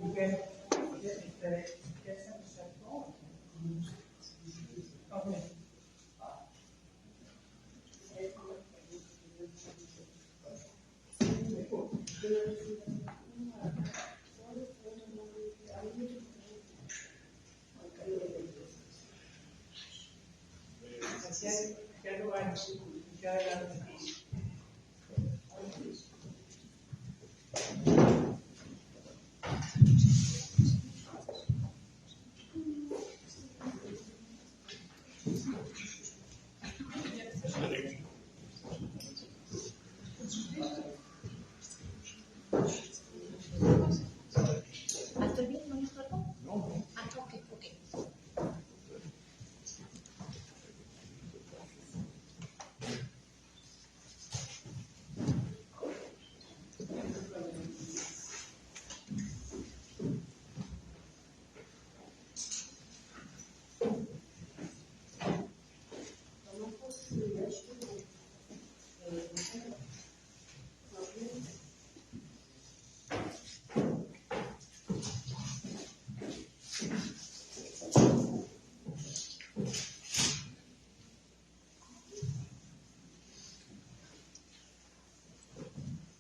Miguel, ¿quieres empezar tú? Ok. ¿Qué lugar? ¿Qué adelante? ¿Estoy bien? ¿No me estorbo? No. Ah, ok.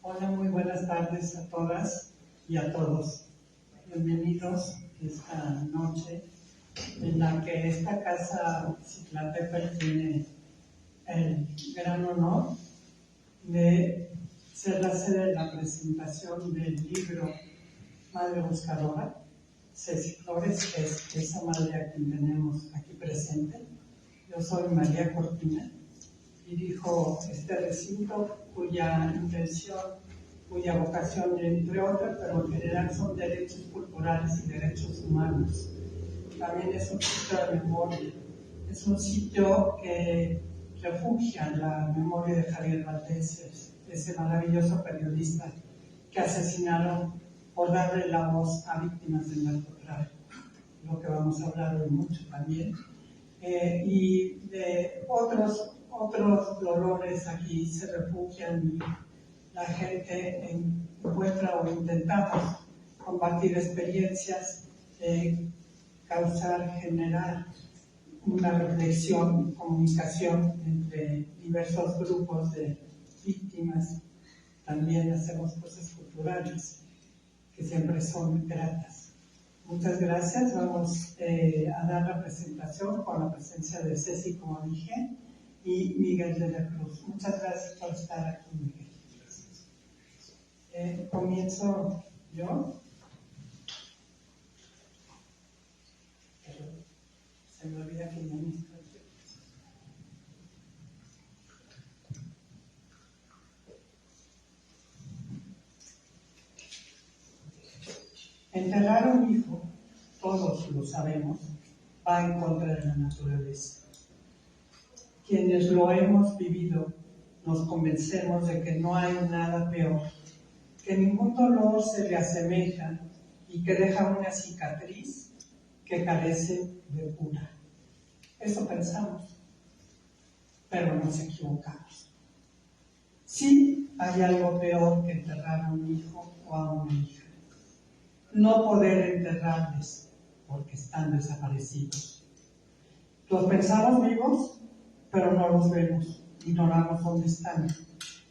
Hola, muy buenas tardes a todas y a todos. Bienvenidos esta noche en la que esta casa Citlaltépetl tiene el gran honor de ser la sede de la presentación del libro Madre Buscadora, Ceci Flores, que es esa madre a quien tenemos aquí presente. Yo soy María Cortina. Dirijo este recinto cuya intención, cuya vocación, entre otras, pero en general son derechos culturales y derechos humanos. También es un sitio de memoria, es un sitio que refugia la memoria de Javier Valdés, ese maravilloso periodista que asesinaron por darle la voz a víctimas del narcotráfico, lo que vamos a hablar hoy mucho también. Y de otros dolores aquí se refugian y la gente encuentra o intentamos compartir experiencias, generar una reflexión, comunicación entre diversos grupos de víctimas. También hacemos cosas culturales que siempre son gratas. Muchas gracias. Vamos a dar la presentación con la presencia de Ceci, como dije, y Miguel de la Cruz. Muchas gracias por estar aquí, Miguel. Comienzo yo. Se me olvida que ya me estoy. Enterrar a un hijo, todos lo sabemos, va en contra de la naturaleza. Quienes lo hemos vivido nos convencemos de que no hay nada peor, que ningún dolor se le asemeja y que deja una cicatriz que carece de cura. Eso pensamos, pero nos equivocamos. Sí hay algo peor que enterrar a un hijo o a una hija. No poder enterrarles porque están desaparecidos. Los pensamos vivos, pero no los vemos, ignoramos dónde están.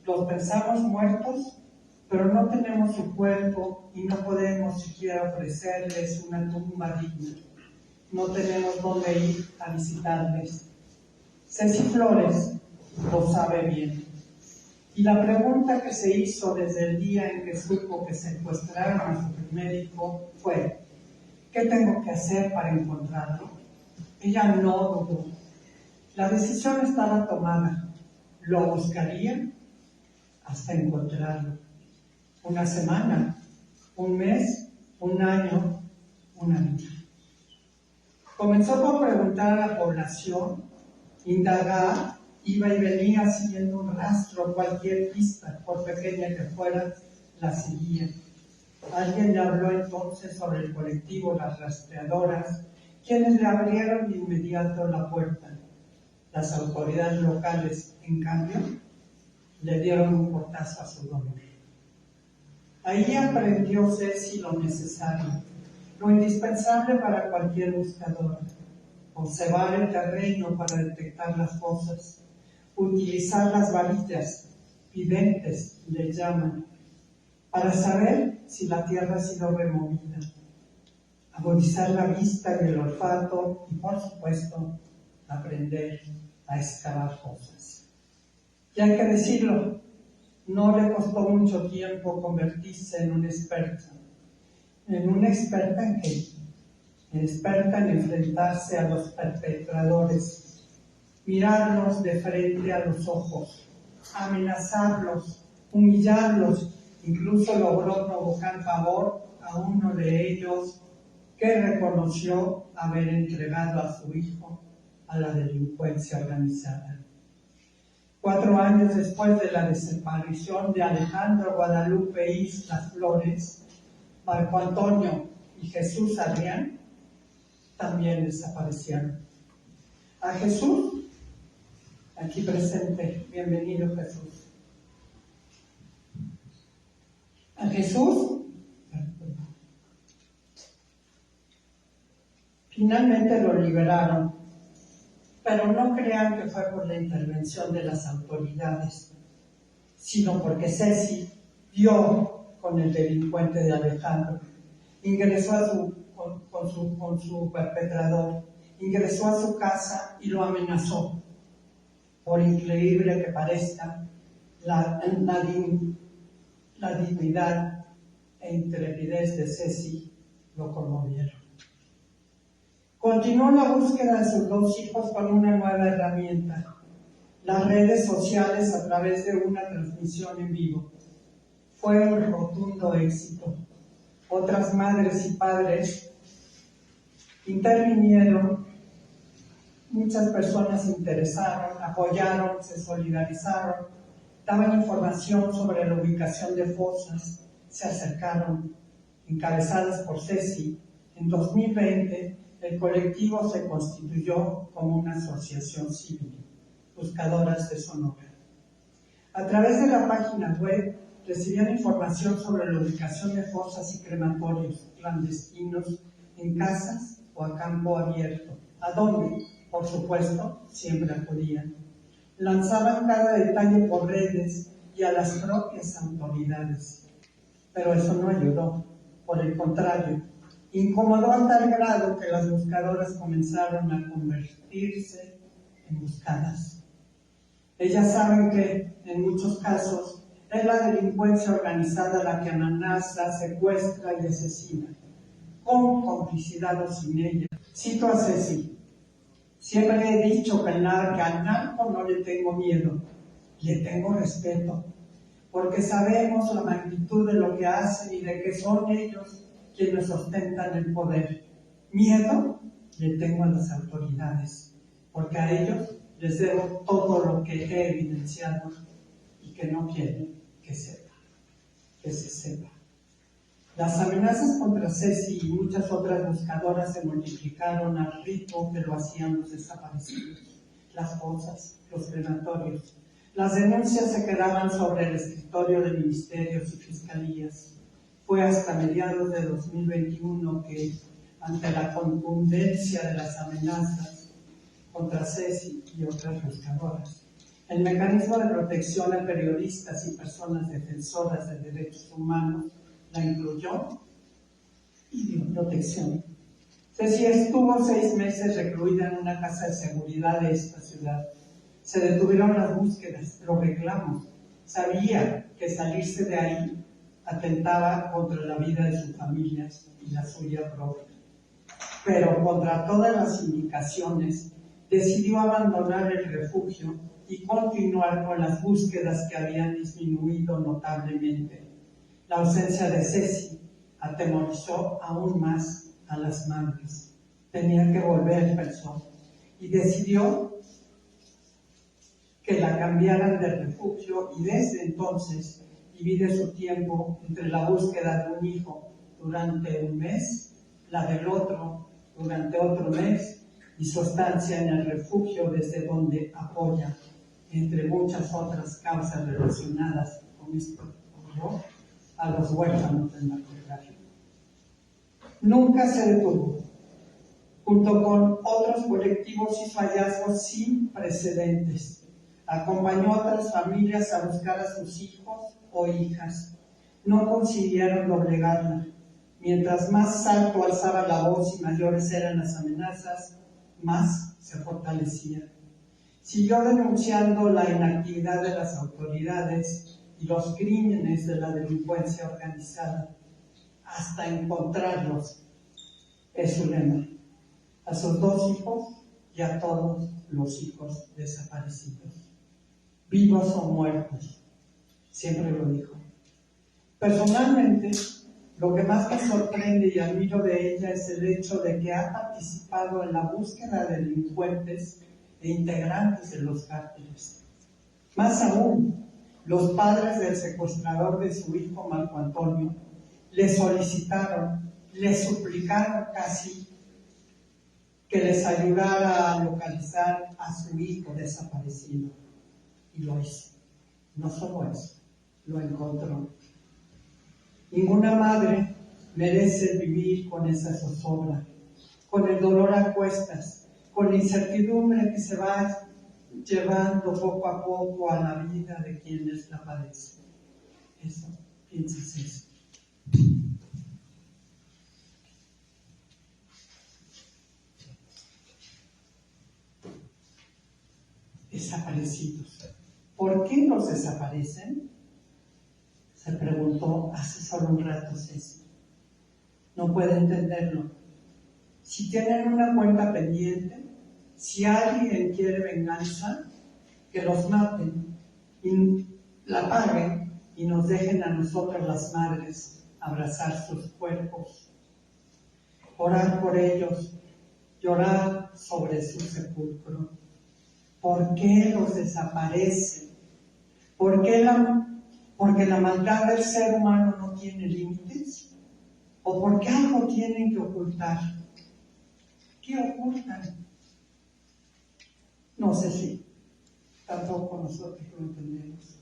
Los pensamos muertos, pero no tenemos su cuerpo y no podemos siquiera ofrecerles una tumba digna. No tenemos dónde ir a visitarles. Ceci Flores lo sabe bien. Y la pregunta que se hizo desde el día en que supo que secuestraron a su médico fue: ¿qué tengo que hacer para encontrarlo? Ella no dudó. La decisión estaba tomada. Lo buscaría hasta encontrarlo. Una semana, un mes, un año, una vida. Comenzó por preguntar a la población, indagar, iba y venía siguiendo un rastro, cualquier pista, por pequeña que fuera, la seguía. Alguien le habló entonces sobre el colectivo Las Rastreadoras, quienes le abrieron de inmediato la puerta. Las autoridades locales, en cambio, le dieron un portazo a su dolor. Ahí aprendió Ceci lo necesario, lo indispensable para cualquier buscador: observar el terreno para detectar las cosas, utilizar las varillas, videntes le llaman, para saber si la tierra ha sido removida, agudizar la vista y el olfato y, por supuesto, aprender a excavar cosas. Y hay que decirlo, no le costó mucho tiempo convertirse en una experta. ¿En una experta en qué? Experta en enfrentarse a los perpetradores, mirarlos de frente a los ojos, amenazarlos, humillarlos. Incluso logró provocar pavor a uno de ellos, que reconoció haber entregado a su hijo a la delincuencia organizada. 4 años después de la desaparición de Alejandro Guadalupe Islas Flores, Marco Antonio y Jesús Adrián también desaparecieron. A Jesús, aquí presente, bienvenido Jesús. A Jesús, finalmente lo liberaron, pero no crean que fue por la intervención de las autoridades, sino porque Ceci dio con el delincuente de Alejandro, ingresó con su perpetrador, ingresó a su casa y lo amenazó. Por increíble que parezca, la dignidad e intrepidez de Ceci lo conmovieron. Continuó la búsqueda de sus 2 hijos con una nueva herramienta: las redes sociales, a través de una transmisión en vivo. Fue un rotundo éxito. Otras madres y padres intervinieron, muchas personas se interesaron, apoyaron, se solidarizaron, daban información sobre la ubicación de fosas, se acercaron, encabezadas por Ceci. En 2020, el colectivo se constituyó como una asociación civil, Buscadoras de Sonora. A través de la página web recibían información sobre la ubicación de fosas y crematorios clandestinos en casas o a campo abierto, a donde, por supuesto, siempre acudían. Lanzaban cada detalle por redes y a las propias autoridades. Pero eso no ayudó, por el contrario, incomodó a tal grado que las buscadoras comenzaron a convertirse en buscadas. Ellas saben que, en muchos casos, es la delincuencia organizada la que amenaza, secuestra y asesina, con complicidad o sin ella. Cito a Ceci: siempre he dicho que al narco no le tengo miedo, le tengo respeto, porque sabemos la magnitud de lo que hacen y de que son ellos quienes ostentan el poder. Miedo le tengo a las autoridades, porque a ellos les debo todo lo que he evidenciado y que no quieren que se sepa. Las amenazas contra Ceci y muchas otras buscadoras se multiplicaron al ritmo que lo hacían los desaparecidos, las fosas, los crematorios. Las denuncias se quedaban sobre el escritorio de ministerios y fiscalías. Fue hasta mediados de 2021 que, ante la contundencia de las amenazas contra Ceci y otras buscadoras, el mecanismo de protección a periodistas y personas defensoras de derechos humanos la incluyó y dio protección. Ceci estuvo 6 meses recluida en una casa de seguridad de esta ciudad. Se detuvieron las búsquedas, los reclamos. Sabía que salirse de ahí atentaba contra la vida de su familia y la suya propia. Pero contra todas las indicaciones, decidió abandonar el refugio y continuar con las búsquedas que habían disminuido notablemente. La ausencia de Ceci atemorizó aún más a las madres. Tenía que volver, pensó, y decidió que la cambiaran de refugio, y desde entonces divide su tiempo entre la búsqueda de un hijo durante un mes, la del otro durante otro mes, y su estancia en el refugio, desde donde apoya, entre muchas otras causas relacionadas con este horror, a los huérfanos del narcotráfico. Nunca se detuvo. Junto con otros colectivos hizo hallazgos sin precedentes. Acompañó a otras familias a buscar a sus hijos o hijas. No consiguieron doblegarla. Mientras más alto alzaba la voz y mayores eran las amenazas, más se fortalecía. Siguió denunciando la inactividad de las autoridades y los crímenes de la delincuencia organizada, hasta encontrarlos. Es su lema. A sus 2 hijos y a todos los hijos desaparecidos, vivos o muertos, siempre lo dijo. Personalmente, lo que más me sorprende y admiro de ella es el hecho de que ha participado en la búsqueda de delincuentes e integrantes de los cárteles. Más aún, los padres del secuestrador de su hijo Marco Antonio le solicitaron, le suplicaron casi que les ayudara a localizar a su hijo desaparecido. Y lo hizo. No solo eso, lo encontró. Ninguna madre merece vivir con esa zozobra, con el dolor a cuestas, con la incertidumbre que se va llevando poco a poco a la vida de quienes la padecen. Eso, piensas eso. Desaparecidos. ¿Por qué los desaparecen? Se preguntó hace solo un rato Ceci. No puede entenderlo. Si tienen una cuenta pendiente, si alguien quiere venganza, que los maten y la paguen y nos dejen a nosotras las madres abrazar sus cuerpos, orar por ellos, llorar sobre su sepulcro. ¿Por qué los desaparecen? Porque la maldad del ser humano no tiene límites, o porque algo tienen que ocultar. ¿Qué ocultan? No sé si tampoco nosotros lo entendemos.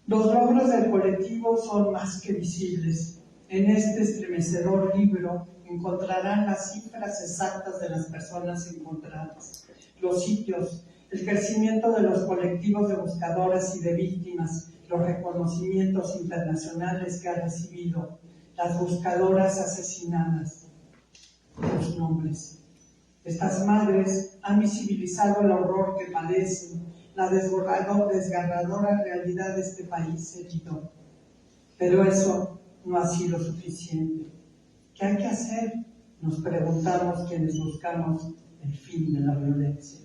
Los logros del colectivo son más que visibles. En este estremecedor libro encontrarán las cifras exactas de las personas encontradas, los sitios, el crecimiento de los colectivos de buscadoras y de víctimas, los reconocimientos internacionales que ha recibido, las buscadoras asesinadas, los nombres. Estas madres han visibilizado el horror que padecen, la desgarradora realidad de este país herido. Pero eso no ha sido suficiente. ¿Qué hay que hacer? Nos preguntamos quienes buscamos el fin de la violencia.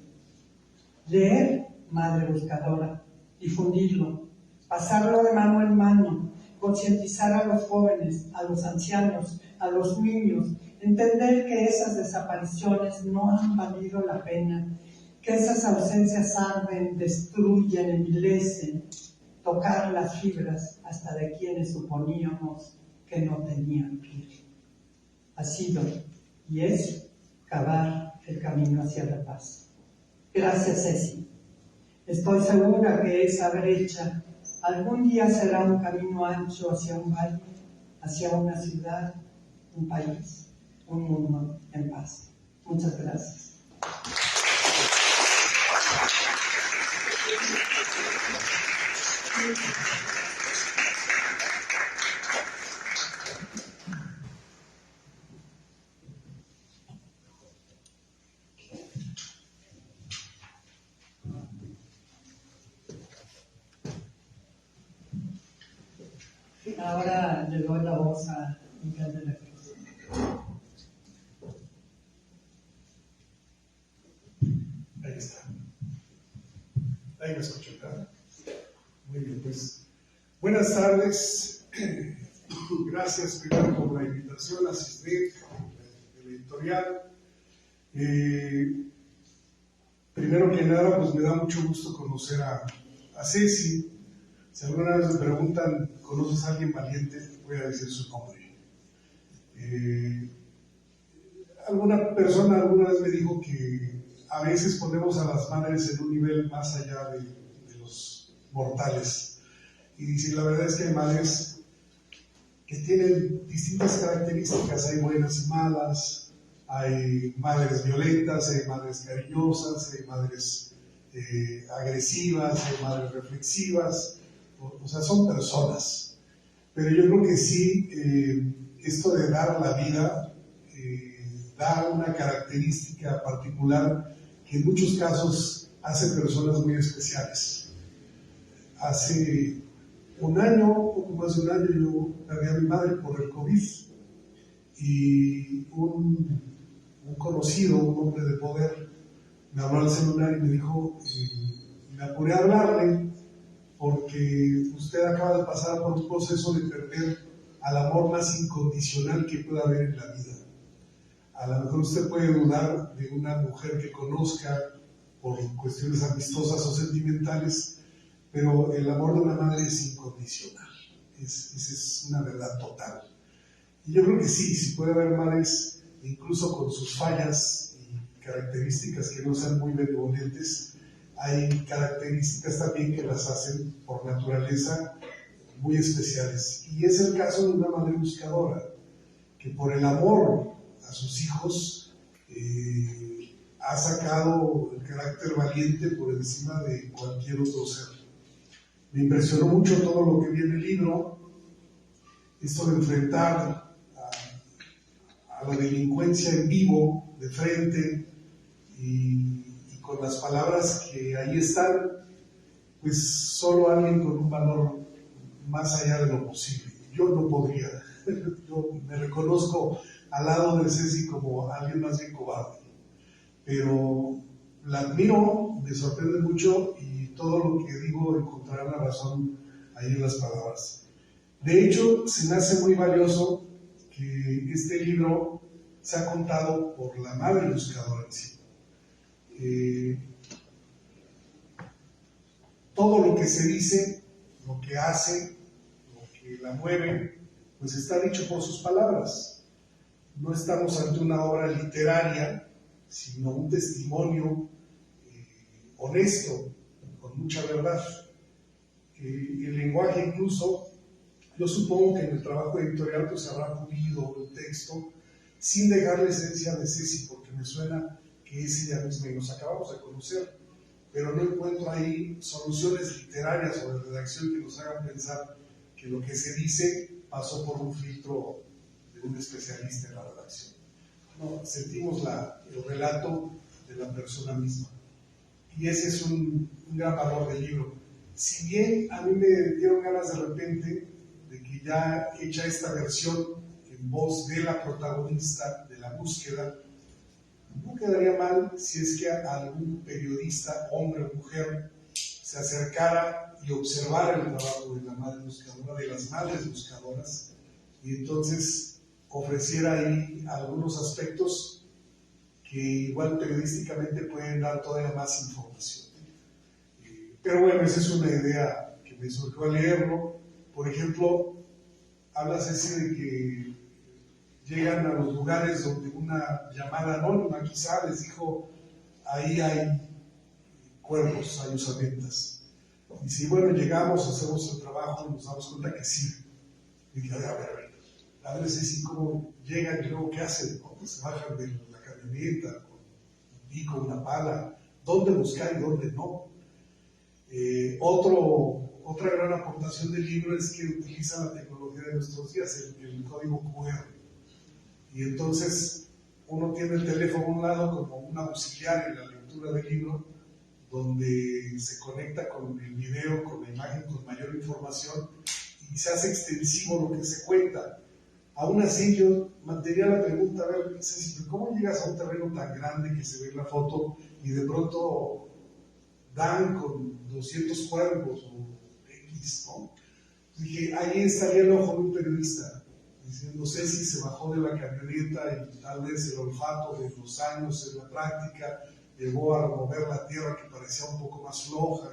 Leer Madre Buscadora, difundirlo, pasarlo de mano en mano, concientizar a los jóvenes, a los ancianos, a los niños, entender que esas desapariciones no han valido la pena, que esas ausencias arden, destruyen, envilecen, tocar las fibras hasta de quienes suponíamos que no tenían piel. Ha sido y es cavar el camino hacia la paz. Gracias, Ceci. Estoy segura que esa brecha algún día será un camino ancho hacia un valle, hacia una ciudad, un país, un mundo en paz. Muchas gracias. Ahora le doy la voz a Miguel de la Cruz. Ahí está. Ahí me escucho, ¿verdad? Muy bien, pues. Buenas tardes. Gracias primero por la invitación a asistir a la editorial. Primero que nada, pues me da mucho gusto conocer a Ceci. Si alguna vez me preguntan, ¿conoces a alguien valiente? Voy a decir su nombre. Alguna persona alguna vez me dijo que a veces ponemos a las madres en un nivel más allá de los mortales. Y dice, la verdad es que hay madres que tienen distintas características, hay buenas y malas, hay madres violentas, hay madres cariñosas, hay madres agresivas, hay madres reflexivas, o sea, son personas. Pero yo creo que sí, esto de dar la vida da una característica particular que en muchos casos hace personas muy especiales. Hace un año, poco más de un año, yo perdí a mi madre por el COVID y un conocido, un hombre de poder, me habló al celular y me dijo, me apuré a hablarle porque usted acaba de pasar por un proceso de perder al amor más incondicional que pueda haber en la vida. A lo mejor usted puede dudar de una mujer que conozca por cuestiones amistosas o sentimentales, pero el amor de una madre es incondicional. Esa es una verdad total. Y yo creo que sí puede haber madres, incluso con sus fallas y características que no sean muy benevolentes, hay características también que las hacen por naturaleza muy especiales. Y es el caso de una madre buscadora, que por el amor a sus hijos ha sacado el carácter valiente por encima de cualquier otro ser. Me impresionó mucho todo lo que vi en el libro, esto de enfrentar a la delincuencia en vivo, de frente, y con las palabras que ahí están, pues solo alguien con un valor más allá de lo posible. Yo no podría, yo me reconozco al lado de Ceci como alguien más bien cobarde, pero la admiro, me sorprende mucho y todo lo que digo encontrará la razón ahí en las palabras. De hecho, se me hace muy valioso que este libro sea contado por la madre buscadora en sí. Todo lo que se dice, lo que hace, lo que la mueve, pues está dicho por sus palabras. No estamos ante una obra literaria, sino un testimonio honesto, con mucha verdad. El lenguaje incluso, yo supongo que en el trabajo editorial pues habrá pulido el texto sin dejar la esencia de Ceci, porque me suena que es ella misma y nos acabamos de conocer, pero no encuentro ahí soluciones literarias o de redacción que nos hagan pensar que lo que se dice pasó por un filtro de un especialista en la redacción. No, sentimos el relato de la persona misma. Y ese es un gran valor del libro. Si bien a mí me dieron ganas de repente de que ya hecha esta versión en voz de la protagonista de la búsqueda, no quedaría mal si es que algún periodista, hombre o mujer, se acercara y observara el trabajo de la madre buscadora, de las madres buscadoras, y entonces ofreciera ahí algunos aspectos que igual periodísticamente pueden dar todavía más información. Pero bueno, esa es una idea que me surgió al leerlo. Por ejemplo, habla Ceci de que llegan a los lugares donde una llamada anónima quizá les dijo, ahí hay cuervos, hay osamentas. Y si bueno, llegamos, hacemos el trabajo y nos damos cuenta que sí. Y dije, a ver, a ver Ceci, ¿cómo llegan y luego qué hacen? ¿No? Pues se bajan de la camioneta con un pico, una pala, dónde buscar y dónde no. Otra gran aportación del libro es que utiliza la tecnología de nuestros días, el código QR. Y entonces uno tiene el teléfono a un lado como un auxiliar en la lectura del libro, donde se conecta con el video, con la imagen, con mayor información y se hace extensivo lo que se cuenta. Aún así yo mantendría la pregunta, a ver, ¿cómo llegas a un terreno tan grande que se ve en la foto y de pronto dan con 200 cuervos o X, ¿no? Dije, ahí estaría el ojo de un periodista, diciendo, Ceci se bajó de la camioneta y tal vez el olfato de los años en la práctica llegó a mover la tierra que parecía un poco más floja,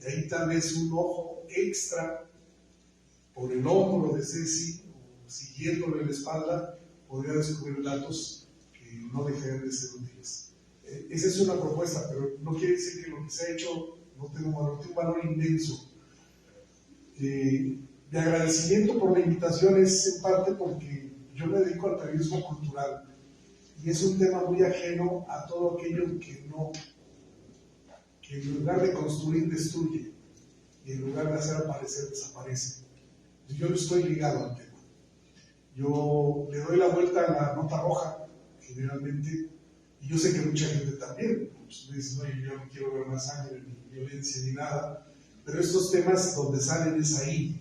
y ahí tal vez un ojo extra por el hombro de Ceci, o siguiéndole la espalda, podría descubrir datos que no dejarían de ser útiles. Esa es una propuesta, pero no quiere decir que lo que se ha hecho no tenga un valor inmenso. Mi agradecimiento por la invitación es en parte porque yo me dedico al periodismo cultural y es un tema muy ajeno a todo aquello que en lugar de construir destruye y en lugar de hacer aparecer desaparece. Yo no estoy ligado al tema. Yo le doy la vuelta a la nota roja generalmente, y yo sé que mucha gente también, pues me dicen, oye, yo no quiero ver más sangre, ni violencia, ni nada, pero estos temas donde salen es ahí.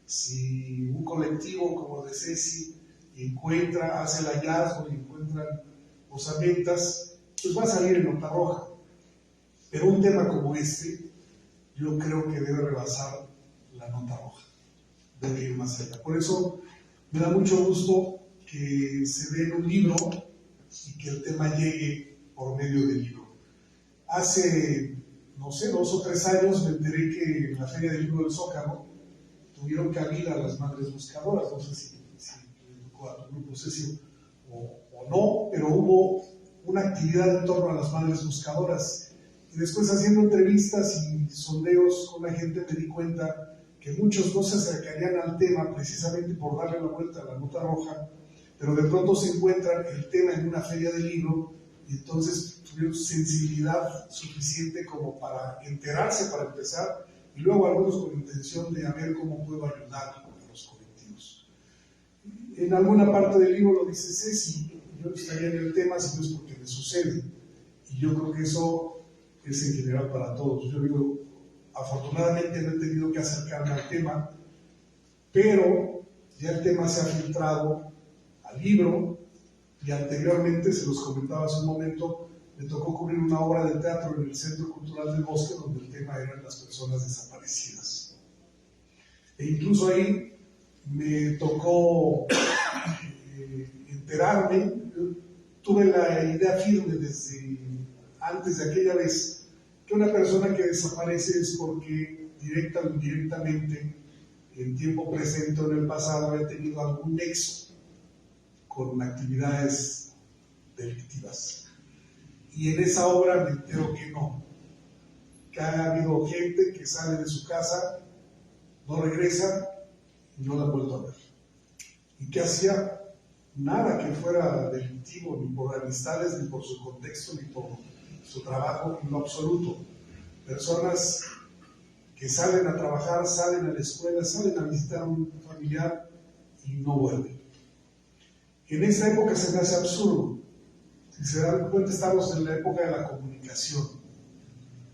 Si un colectivo como el de Ceci hace el hallazgo y encuentran osamentas, pues va a salir en nota roja. Pero un tema como este, yo creo que debe rebasar la nota roja, debe ir más allá. Por eso me da mucho gusto que se dé en un libro y que el tema llegue por medio del libro. Hace, no sé, 2 o 3 años me enteré que en la Feria del Libro del Zócalo tuvieron cabida las madres buscadoras. No sé si le tocó a tu grupo, Ceci, o no, pero hubo una actividad en torno a las madres buscadoras. Y después, haciendo entrevistas y sondeos con la gente, me di cuenta que muchos no se acercarían al tema precisamente por darle la vuelta a la nota roja, pero de pronto se encuentran el tema en una feria del libro y entonces tuvieron sensibilidad suficiente como para enterarse para empezar, y luego algunos con intención de a ver cómo puedo ayudar a los colectivos. En alguna parte del libro lo dice Ceci, yo no estaría en el tema si no es porque me sucede, y yo creo que eso es en general para todos. Yo digo, afortunadamente no he tenido que acercarme al tema, pero ya el tema se ha filtrado al libro, y anteriormente, se los comentaba hace un momento, me tocó cubrir una obra de teatro en el Centro Cultural del Bosque donde el tema eran las personas desaparecidas. E incluso ahí me tocó enterarme, tuve la idea firme desde antes de aquella vez, que una persona que desaparece es porque directa o indirectamente, en tiempo presente o en el pasado, había tenido algún nexo con actividades delictivas. Y en esa obra me entero que no, que ha habido gente que sale de su casa, no regresa y no la ha vuelto a ver. Y que hacía nada que fuera delictivo, ni por amistades, ni por su contexto, ni por su trabajo, en lo absoluto. Personas que salen a trabajar, salen a la escuela, salen a visitar a un familiar y no vuelven. En esta época se me hace absurdo. Si se dan cuenta, estamos en la época de la comunicación.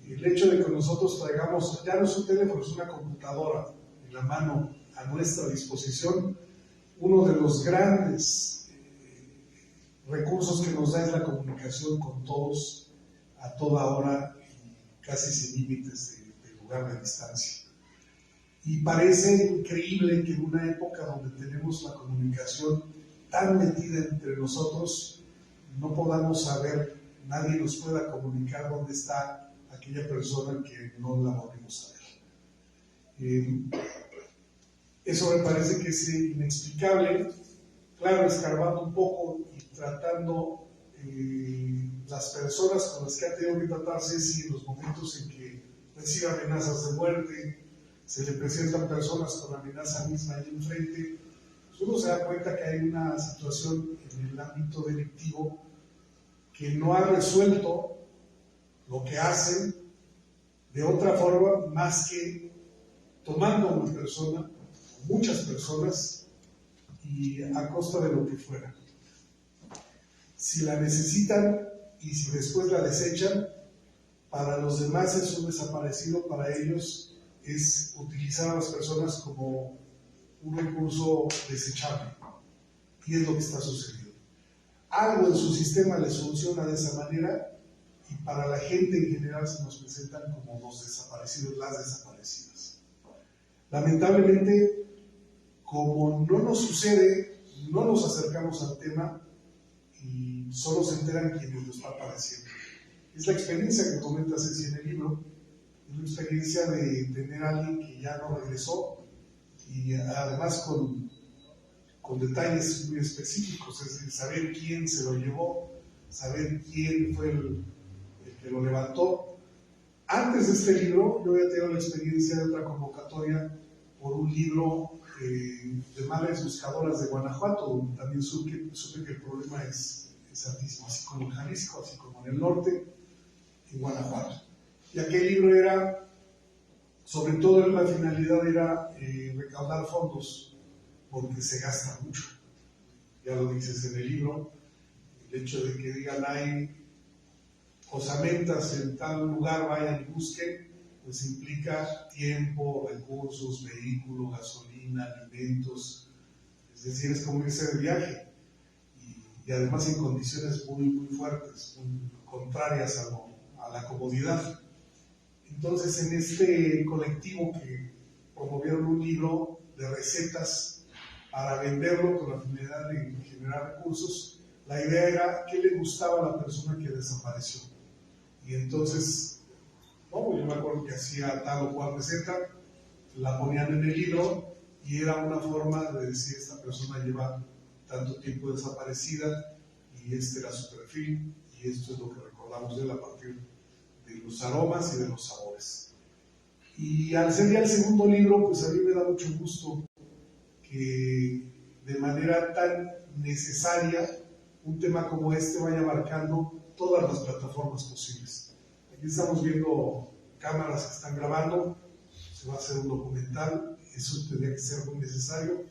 El hecho de que nosotros traigamos, ya no es un teléfono, es una computadora en la mano a nuestra disposición, uno de los grandes recursos que nos da es la comunicación con todos, a toda hora, y casi sin límites de lugar, de distancia. Y parece increíble que en una época donde tenemos la comunicación tan metida entre nosotros, no podamos saber, nadie nos pueda comunicar dónde está aquella persona que no la volvimos a ver. Eso me parece que es inexplicable. Claro, escarbando un poco y tratando las personas con las que ha tenido que tratarse, si en los momentos en que recibe amenazas de muerte, se le presentan personas con la amenaza misma ahí enfrente, pues uno se da cuenta que hay una situación en el ámbito delictivo que no ha resuelto lo que hacen de otra forma más que tomando a una persona, muchas personas, y a costa de lo que fuera. Si la necesitan y si después la desechan, para los demás es un desaparecido, para ellos es utilizar a las personas como un recurso desechable. Y es lo que está sucediendo. Algo en su sistema les funciona de esa manera, y para la gente en general se nos presentan como los desaparecidos, las desaparecidas. Lamentablemente, como no nos sucede, no nos acercamos al tema y solo se enteran quienes lo están padeciendo. Es la experiencia que comenta Ceci en el libro, es la experiencia de tener a alguien que ya no regresó, y además con detalles muy específicos, es decir, saber quién se lo llevó, saber quién fue el que lo levantó. Antes de este libro, yo había tenido la experiencia de otra convocatoria por un libro de madres buscadoras de Guanajuato. También supe que el problema es altísimo, así como en Jalisco, así como en el norte, en Guanajuato. Y aquel libro era, sobre todo la finalidad era recaudar fondos, porque se gasta mucho. Ya lo dices en el libro, el hecho de que digan hay osamentas en tal lugar, vayan y busquen, pues implica tiempo, recursos, vehículos, gasolina, alimentos, es decir, es como irse de viaje y además en condiciones muy fuertes, muy contrarias a la comodidad. Entonces, en este colectivo que promovieron un libro de recetas para venderlo con la finalidad de generar recursos, la idea era qué le gustaba a la persona que desapareció. Y entonces, yo me acuerdo que hacía tal o cual receta, la ponían en el libro y era una forma de decir, esta persona lleva tanto tiempo desaparecida y este era su perfil y esto es lo que recordamos de él a partir de los aromas y de los sabores. Y al ser ya el segundo libro, pues a mí me da mucho gusto que de manera tan necesaria un tema como este vaya abarcando todas las plataformas posibles. Aquí estamos viendo cámaras que están grabando, se va a hacer un documental, eso tendría que ser muy necesario,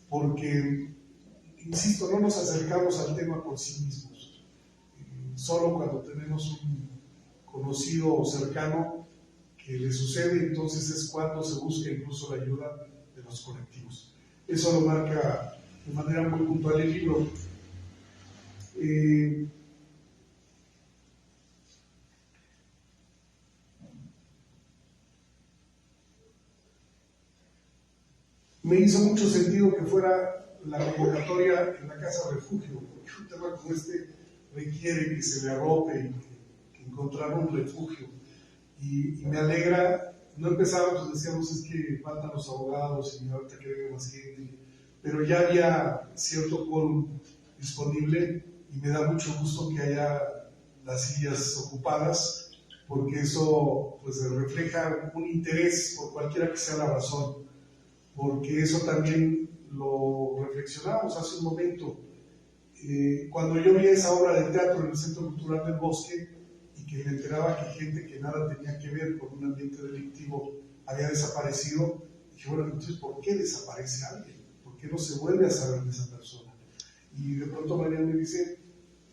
porque, insisto, no nos acercamos al tema por sí mismos. Solo cuando tenemos un conocido o cercano que le sucede, entonces es cuando se busca incluso la ayuda de los colectivos. Eso lo marca de manera muy puntual el libro. Me hizo mucho sentido que fuera la convocatoria en la Casa Refugio, porque un tema como este requiere que se le arrope y que encontrar un refugio. Y me alegra, no empezábamos, decíamos, es que faltan los abogados y ahorita que venga más gente, pero ya había cierto quórum disponible y me da mucho gusto que haya las sillas ocupadas, porque eso pues refleja un interés por cualquiera que sea la razón, porque eso también lo reflexionamos hace un momento. Cuando yo vi esa obra de teatro en el Centro Cultural del Bosque y que me enteraba que gente que nada tenía que ver con un ambiente delictivo había desaparecido, dije, bueno, entonces, ¿por qué desaparece alguien? ¿Por qué no se vuelve a saber de esa persona? Y de pronto María me dice,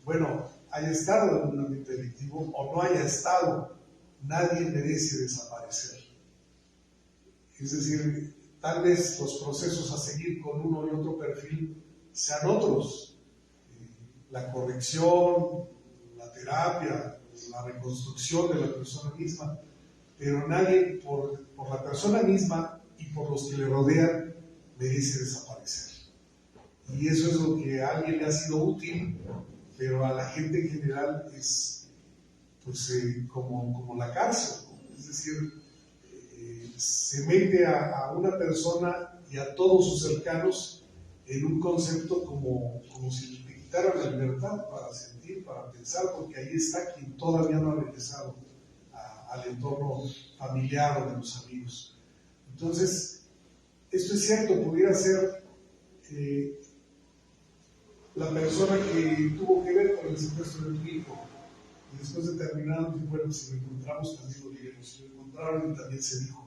bueno, haya estado en un ambiente delictivo o no haya estado, nadie merece desaparecer. Es decir, tal vez los procesos a seguir con uno y otro perfil sean otros. La corrección, la terapia, la reconstrucción de la persona misma, pero nadie por la persona misma y por los que le rodean merece desaparecer. Y eso es lo que a alguien le ha sido útil, pero a la gente en general es pues, como la cárcel, ¿no? Es decir, se mete a una persona y a todos sus cercanos en un concepto como si le quitaran la libertad para sentir, para pensar, porque ahí está quien todavía no ha regresado al entorno familiar o de los amigos. Entonces, esto es cierto, pudiera ser la persona que tuvo que ver con el secuestro de tu hijo, y después de terminar, bueno, si lo encontramos también lo diremos, si lo encontraron y también se dijo.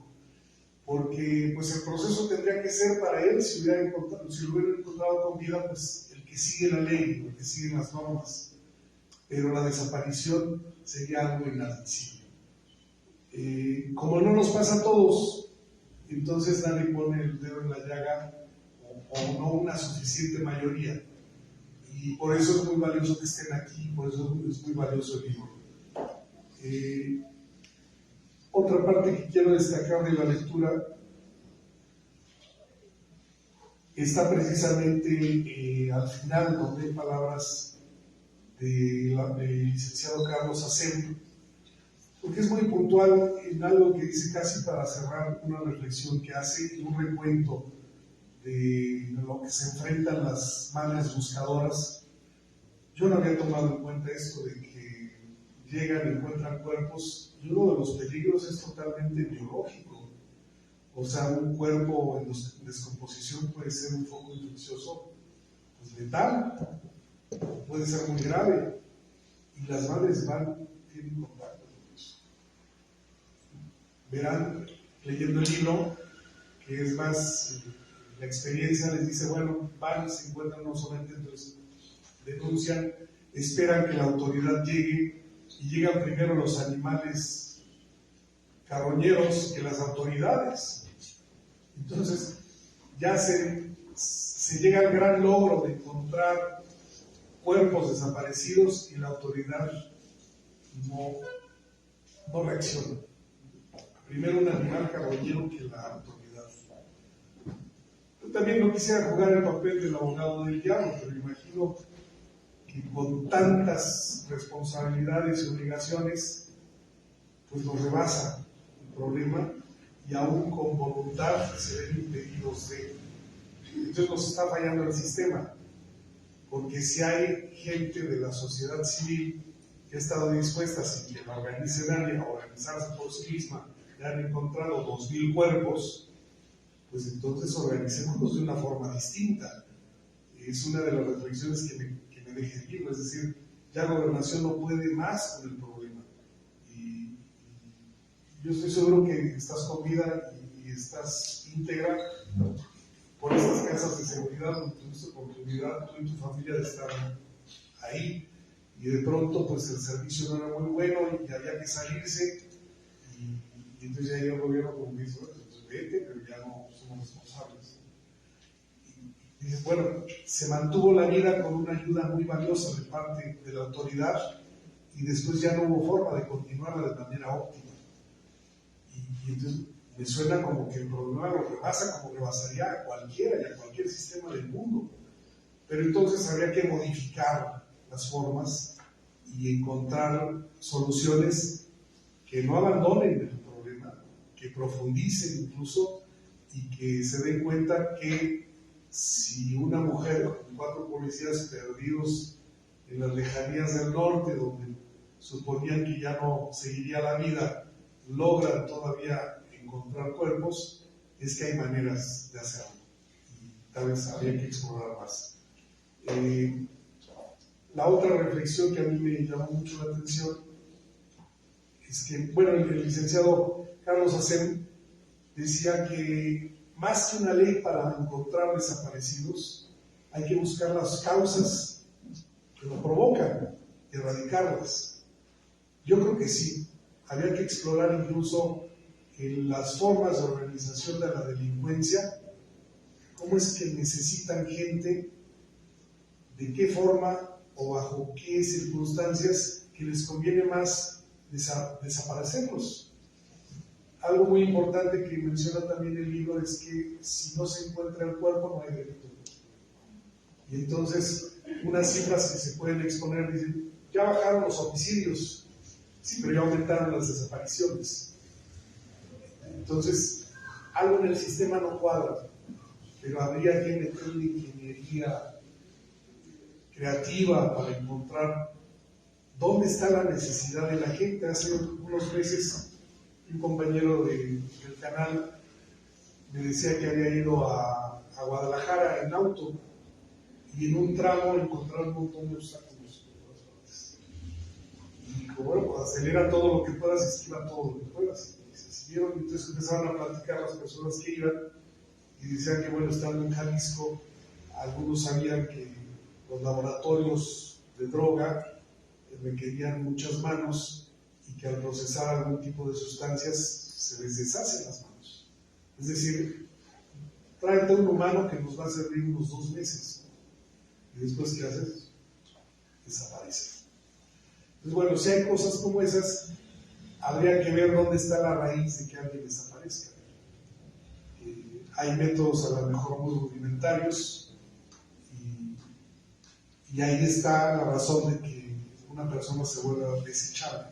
Porque pues el proceso tendría que ser para él, si lo hubiera encontrado con vida, pues el que sigue la ley, el que sigue las normas, pero la desaparición sería algo inadmisible. Como no nos pasa a todos, entonces nadie pone el dedo en la llaga o no una suficiente mayoría, y por eso es muy valioso que estén aquí, por eso es muy valioso el libro. Otra parte que quiero destacar de la lectura está precisamente al final, donde hay palabras del licenciado Carlos Acebo, porque es muy puntual en algo que dice casi para cerrar una reflexión que hace, un recuento de lo que se enfrentan las madres buscadoras. Yo no había tomado en cuenta esto de que llegan y encuentran cuerpos, y uno de los peligros es totalmente biológico, O sea, un cuerpo en descomposición puede ser un foco infeccioso pues, letal, puede ser muy grave, y las madres tienen contacto con eso. Verán, leyendo el libro, que es más, la experiencia les dice, bueno, van, se encuentran no solamente, entonces denuncian, esperan que la autoridad llegue, y llegan primero los animales carroñeros que las autoridades. Entonces, ya se llega al gran logro de encontrar cuerpos desaparecidos y la autoridad no reacciona. Primero un animal carroñero que la autoridad. Yo también no quisiera jugar el papel del abogado del diablo, pero imagino que con tantas responsabilidades y obligaciones, pues nos rebasa el problema y aún con voluntad se ven impedidos de. Entonces nos está fallando el sistema, porque si hay gente de la sociedad civil que ha estado dispuesta, sin que la organice nadie, a organizarse por sí misma, y han encontrado 2000 cuerpos, pues entonces organicémonos de una forma distinta. Es una de las reflexiones que me deja el libro, es decir, ya Gobernación no puede más con el problema. Y yo estoy seguro que estás con vida y estás íntegra por esas casas de seguridad donde tuviste oportunidad, tú y tu familia, de estar ahí. Y de pronto, pues el servicio no era muy bueno y había que salirse. Y entonces ya el gobierno como que dice, pues vete, pero ya no somos responsables. Y dices, bueno, se mantuvo la vida con una ayuda muy valiosa de parte de la autoridad y después ya no hubo forma de continuarla de manera óptima. Y entonces me suena como que el problema lo rebasa, como rebasaría a cualquiera y a cualquier sistema del mundo. Pero entonces habría que modificar las formas y encontrar soluciones que no abandonen el problema, que profundicen incluso y que se den cuenta que si una mujer con 4 policías perdidos en las lejanías del norte, donde suponían que ya no seguiría la vida, logran todavía encontrar cuerpos, es que hay maneras de hacerlo y tal vez habría que explorar más. La otra reflexión que a mí me llamó mucho la atención es que, bueno, el licenciado Carlos Acem decía que más que una ley para encontrar desaparecidos, hay que buscar las causas que lo provocan, erradicarlas. Yo creo que sí, habría que explorar incluso en las formas de organización de la delincuencia, cómo es que necesitan gente, de qué forma o bajo qué circunstancias que les conviene más desaparecerlos. Algo muy importante que menciona también el libro es que si no se encuentra el cuerpo no hay delito. Y entonces unas cifras que se pueden exponer dicen, ya bajaron los homicidios, sí, pero ya aumentaron las desapariciones. Entonces, algo en el sistema no cuadra, pero habría que meterle ingeniería creativa para encontrar dónde está la necesidad de la gente. Hace unos meses, un compañero del canal me decía que había ido a Guadalajara en auto y en un tramo encontraron un montón de obstáculos. Y dijo, bueno, pues acelera todo lo que puedas y esquiva todo lo que puedas. Se siguieron y entonces empezaron a platicar las personas que iban y decían que, bueno, estando en Jalisco, algunos sabían que los laboratorios de droga requerían muchas manos y que al procesar algún tipo de sustancias se les deshacen las manos. Es decir, tráete un humano que nos va a servir unos 2 meses y después, ¿qué haces? Desaparece. Entonces, bueno, si hay cosas como esas, habría que ver dónde está la raíz de que alguien desaparezca. Hay métodos a lo mejor muy rudimentarios y ahí está la razón de que una persona se vuelva desechable.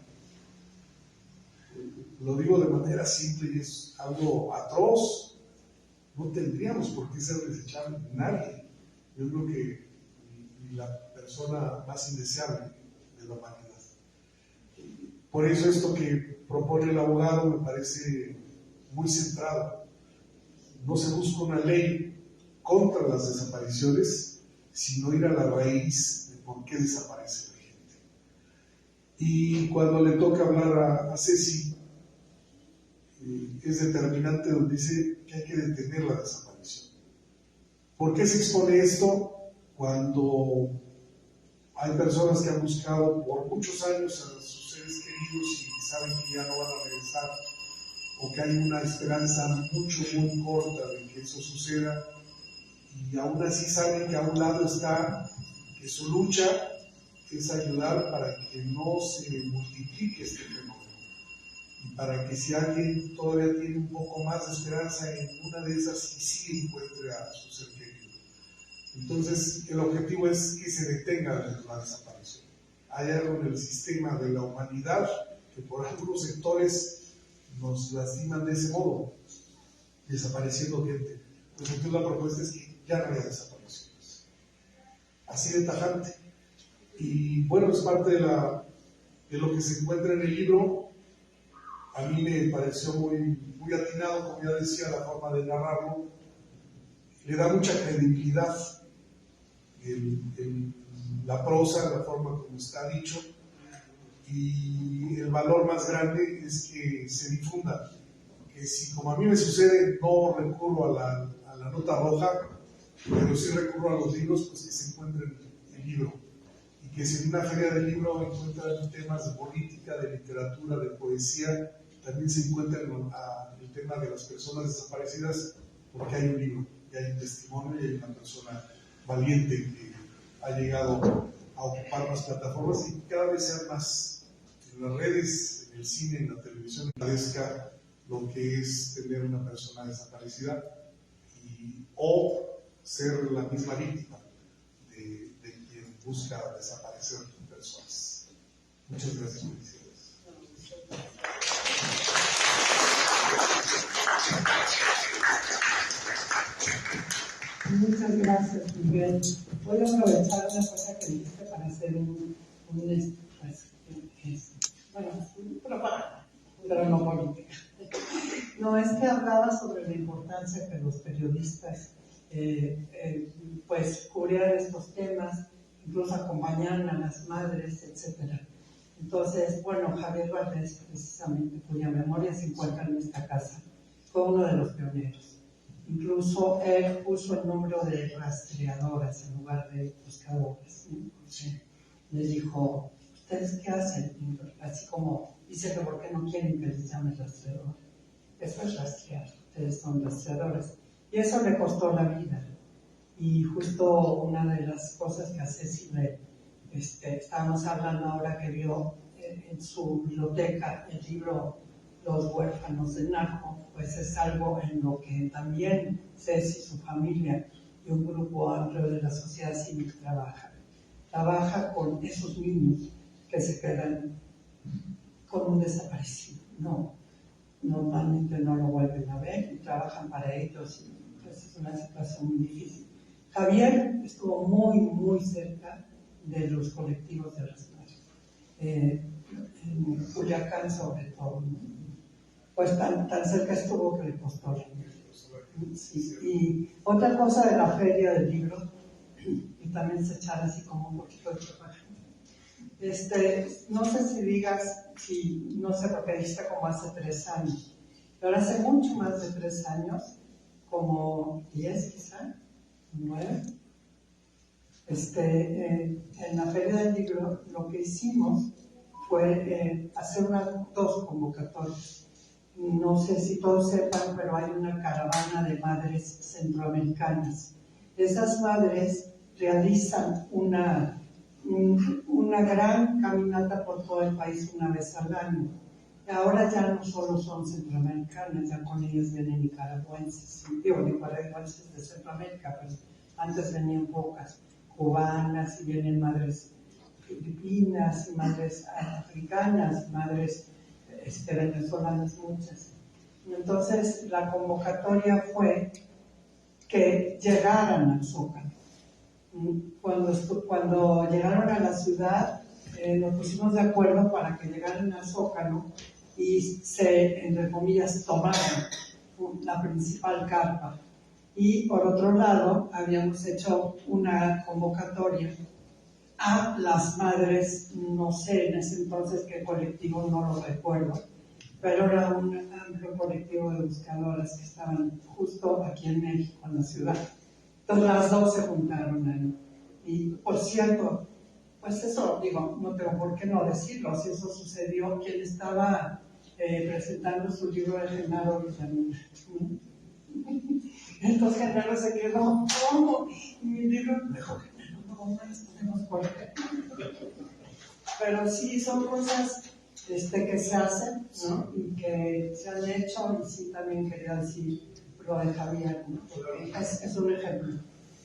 Lo digo de manera simple y es algo atroz. No tendríamos por qué ser desechables, nadie. Yo creo que la persona más indeseable de la humanidad. Por eso esto que propone el abogado me parece muy centrado. no se busca una ley contra las desapariciones, sino ir a la raíz de por qué desaparece la gente. Y cuando le toca hablar a Ceci, es determinante donde dice que hay que detener la desaparición. ¿Por qué se expone esto? Cuando hay personas que han buscado por muchos años a sus seres queridos y saben que ya no van a regresar, o que hay una esperanza muy corta de que eso suceda, y aún así saben que a un lado está que su lucha es ayudar para que no se multiplique este fenómeno, y para que si alguien todavía tiene un poco más de esperanza en una de esas, y sí encuentre a su ser querido. Entonces, el objetivo es que se detenga la desaparición. Hay algo en el sistema de la humanidad que por algunos sectores nos lastiman de ese modo, desapareciendo gente. Pues entonces la propuesta es que ya no haya desapariciones. Así de tajante. Y bueno, es parte de lo que se encuentra en el libro. A mí me pareció muy atinado, como ya decía, la forma de narrarlo. Le da mucha credibilidad la prosa, la forma como está dicho, y el valor más grande es que se difunda. Que si, como a mí me sucede, no recurro a la nota roja, pero sí recurro a los libros, pues que se encuentren el libro. Y que si en una feria del libro encuentran temas de política, de literatura, de poesía, también se encuentran el tema de las personas desaparecidas, porque hay un libro, y hay un testimonio, y hay una persona valiente que ha llegado a ocupar más plataformas, y cada vez sean más en las redes, en el cine, en la televisión, parezca lo que es tener una persona desaparecida o ser la misma víctima de quien busca desaparecer personas. Muchas gracias, felicidades. Muchas gracias, Miguel. Voy a aprovechar una cosa que dijiste para hacer propaganda, pero no política. No, es que hablaba sobre la importancia que los periodistas pues cubrieran estos temas, incluso acompañaran a las madres, etc. Entonces, bueno, Javier Valdés, precisamente, cuya memoria se encuentra en esta casa, fue uno de los pioneros. Incluso él puso el número de rastreadoras en lugar de buscadoras, ¿no? Sí. Les dijo, ¿ustedes qué hacen? Así como, dice que ¿por qué no quieren que les llamen rastreador? Eso es rastrear, ustedes son rastreadores. Y eso le costó la vida. Y justo una de las cosas que hace Cecilia, estábamos hablando ahora que vio en su biblioteca el libro Los huérfanos del narco, pues es algo en lo que también Ceci, su familia y un grupo amplio de la sociedad civil trabaja con esos niños que se quedan con un desaparecido. Normalmente no lo vuelven a ver y trabajan para ellos, y pues es una situación muy difícil. Javier estuvo muy cerca de los colectivos de las madres, en Culiacán sobre todo, ¿no? Pues tan cerca estuvo que le costó la vida. Sí. Y otra cosa de la feria del libro, y también se echara así como un poquito de propaganda. No sé si digas, no sé lo que dijiste como hace 3 años, pero hace mucho más de 3 años, como 10 quizá, 9, en la feria del libro lo que hicimos fue hacer 2 convocatorias. No sé si todos sepan, pero hay una caravana de madres centroamericanas. Esas madres realizan una gran caminata por todo el país una vez al año. Y ahora ya no solo son centroamericanas, ya con ellas vienen nicaragüenses de Centroamérica, pero antes venían pocas, cubanas, y vienen madres filipinas, y madres africanas, madres venezolanas muchas. Entonces la convocatoria fue que llegaran al Zócalo. Cuando llegaron a la ciudad, nos pusimos de acuerdo para que llegaran al Zócalo y se, entre comillas, tomaran la principal carpa. Y por otro lado, habíamos hecho una convocatoria a las madres, no sé en ese entonces qué colectivo, no lo recuerdo, pero era un amplio colectivo de buscadoras que estaban justo aquí en México, en la ciudad. Entonces las dos se juntaron ahí. Y por cierto, pues eso, digo, no tengo por qué no decirlo, si eso sucedió, quien estaba presentando su libro de Genaro Villamil. Entonces Genaro se quedó, ¿cómo? Y mi libro, mejor Genaro, no les ponemos por qué. Pero sí, son cosas que se hacen, ¿no? Y que se han hecho, y sí también quería decir lo de Javier, ¿no? Es un ejemplo.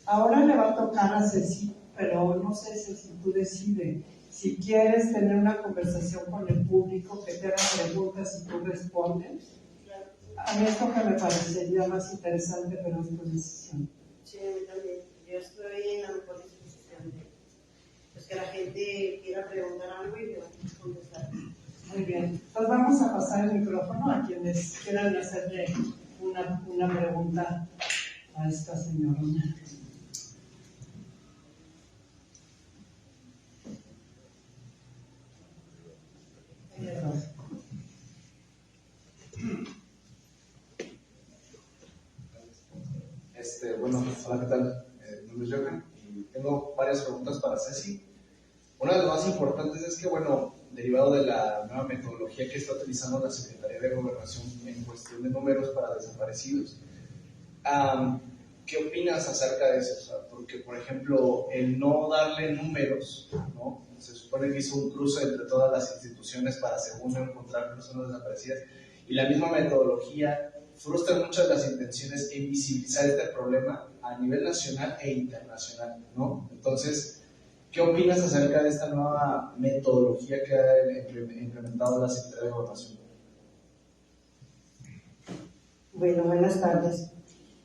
Ahora le va a tocar a Ceci, pero no sé si tú decides, si quieres tener una conversación con el público, que te haga preguntas y tú respondes. A mí esto que me parecería más interesante, pero es tu decisión. Sí, a mí también. Yo estoy en la mejor disposición de pues, que la gente quiera preguntar algo y le va a contestar. Muy bien. Entonces vamos a pasar el micrófono a quienes quieran hacerle una pregunta a esta señora. Bueno, hola, ¿qué tal? Mi nombre es Johan y tengo varias preguntas para Ceci. Una de las más importantes es que, bueno, derivado de la nueva metodología que está utilizando la Secretaría de Gobernación en cuestión de números para desaparecidos, ¿qué opinas acerca de eso? O sea, porque, por ejemplo, el no darle números, ¿no? Se supone que hizo un cruce entre todas las instituciones para, según encontrar personas desaparecidas, y la misma metodología frustra muchas de las intenciones en visibilizar este problema a nivel nacional e internacional, ¿no? Entonces, ¿qué opinas acerca de esta nueva metodología que ha implementado la Secretaría de Gobernación? Bueno, buenas tardes.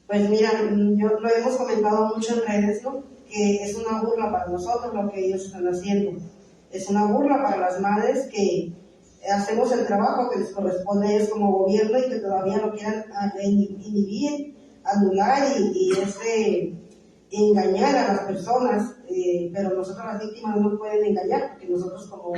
Pues mira, lo hemos comentado mucho en redes, ¿no? Que es una burla para nosotros lo que ellos están haciendo. Es una burla para las madres que hacemos el trabajo que les corresponde a ellos como gobierno y que todavía lo quieran inhibir, anular y engañar a las personas, pero nosotros las víctimas no nos pueden engañar, porque nosotros, como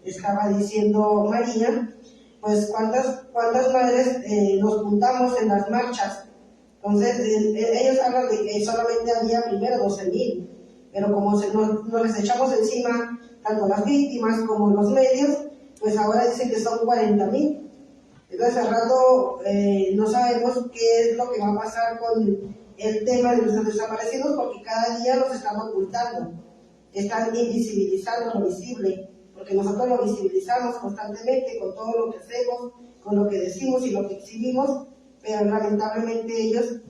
estaba diciendo María, pues cuántas madres nos juntamos en las marchas. Entonces ellos hablan de que solamente había primero 12,000, pero como nos les echamos encima tanto las víctimas como los medios, pues ahora dicen que son 40,000. Entonces al rato no sabemos qué es lo que va a pasar con el tema de los desaparecidos, porque cada día los están ocultando, están invisibilizando lo visible, porque nosotros lo visibilizamos constantemente con todo lo que hacemos, con lo que decimos y lo que exhibimos, pero lamentablemente ellos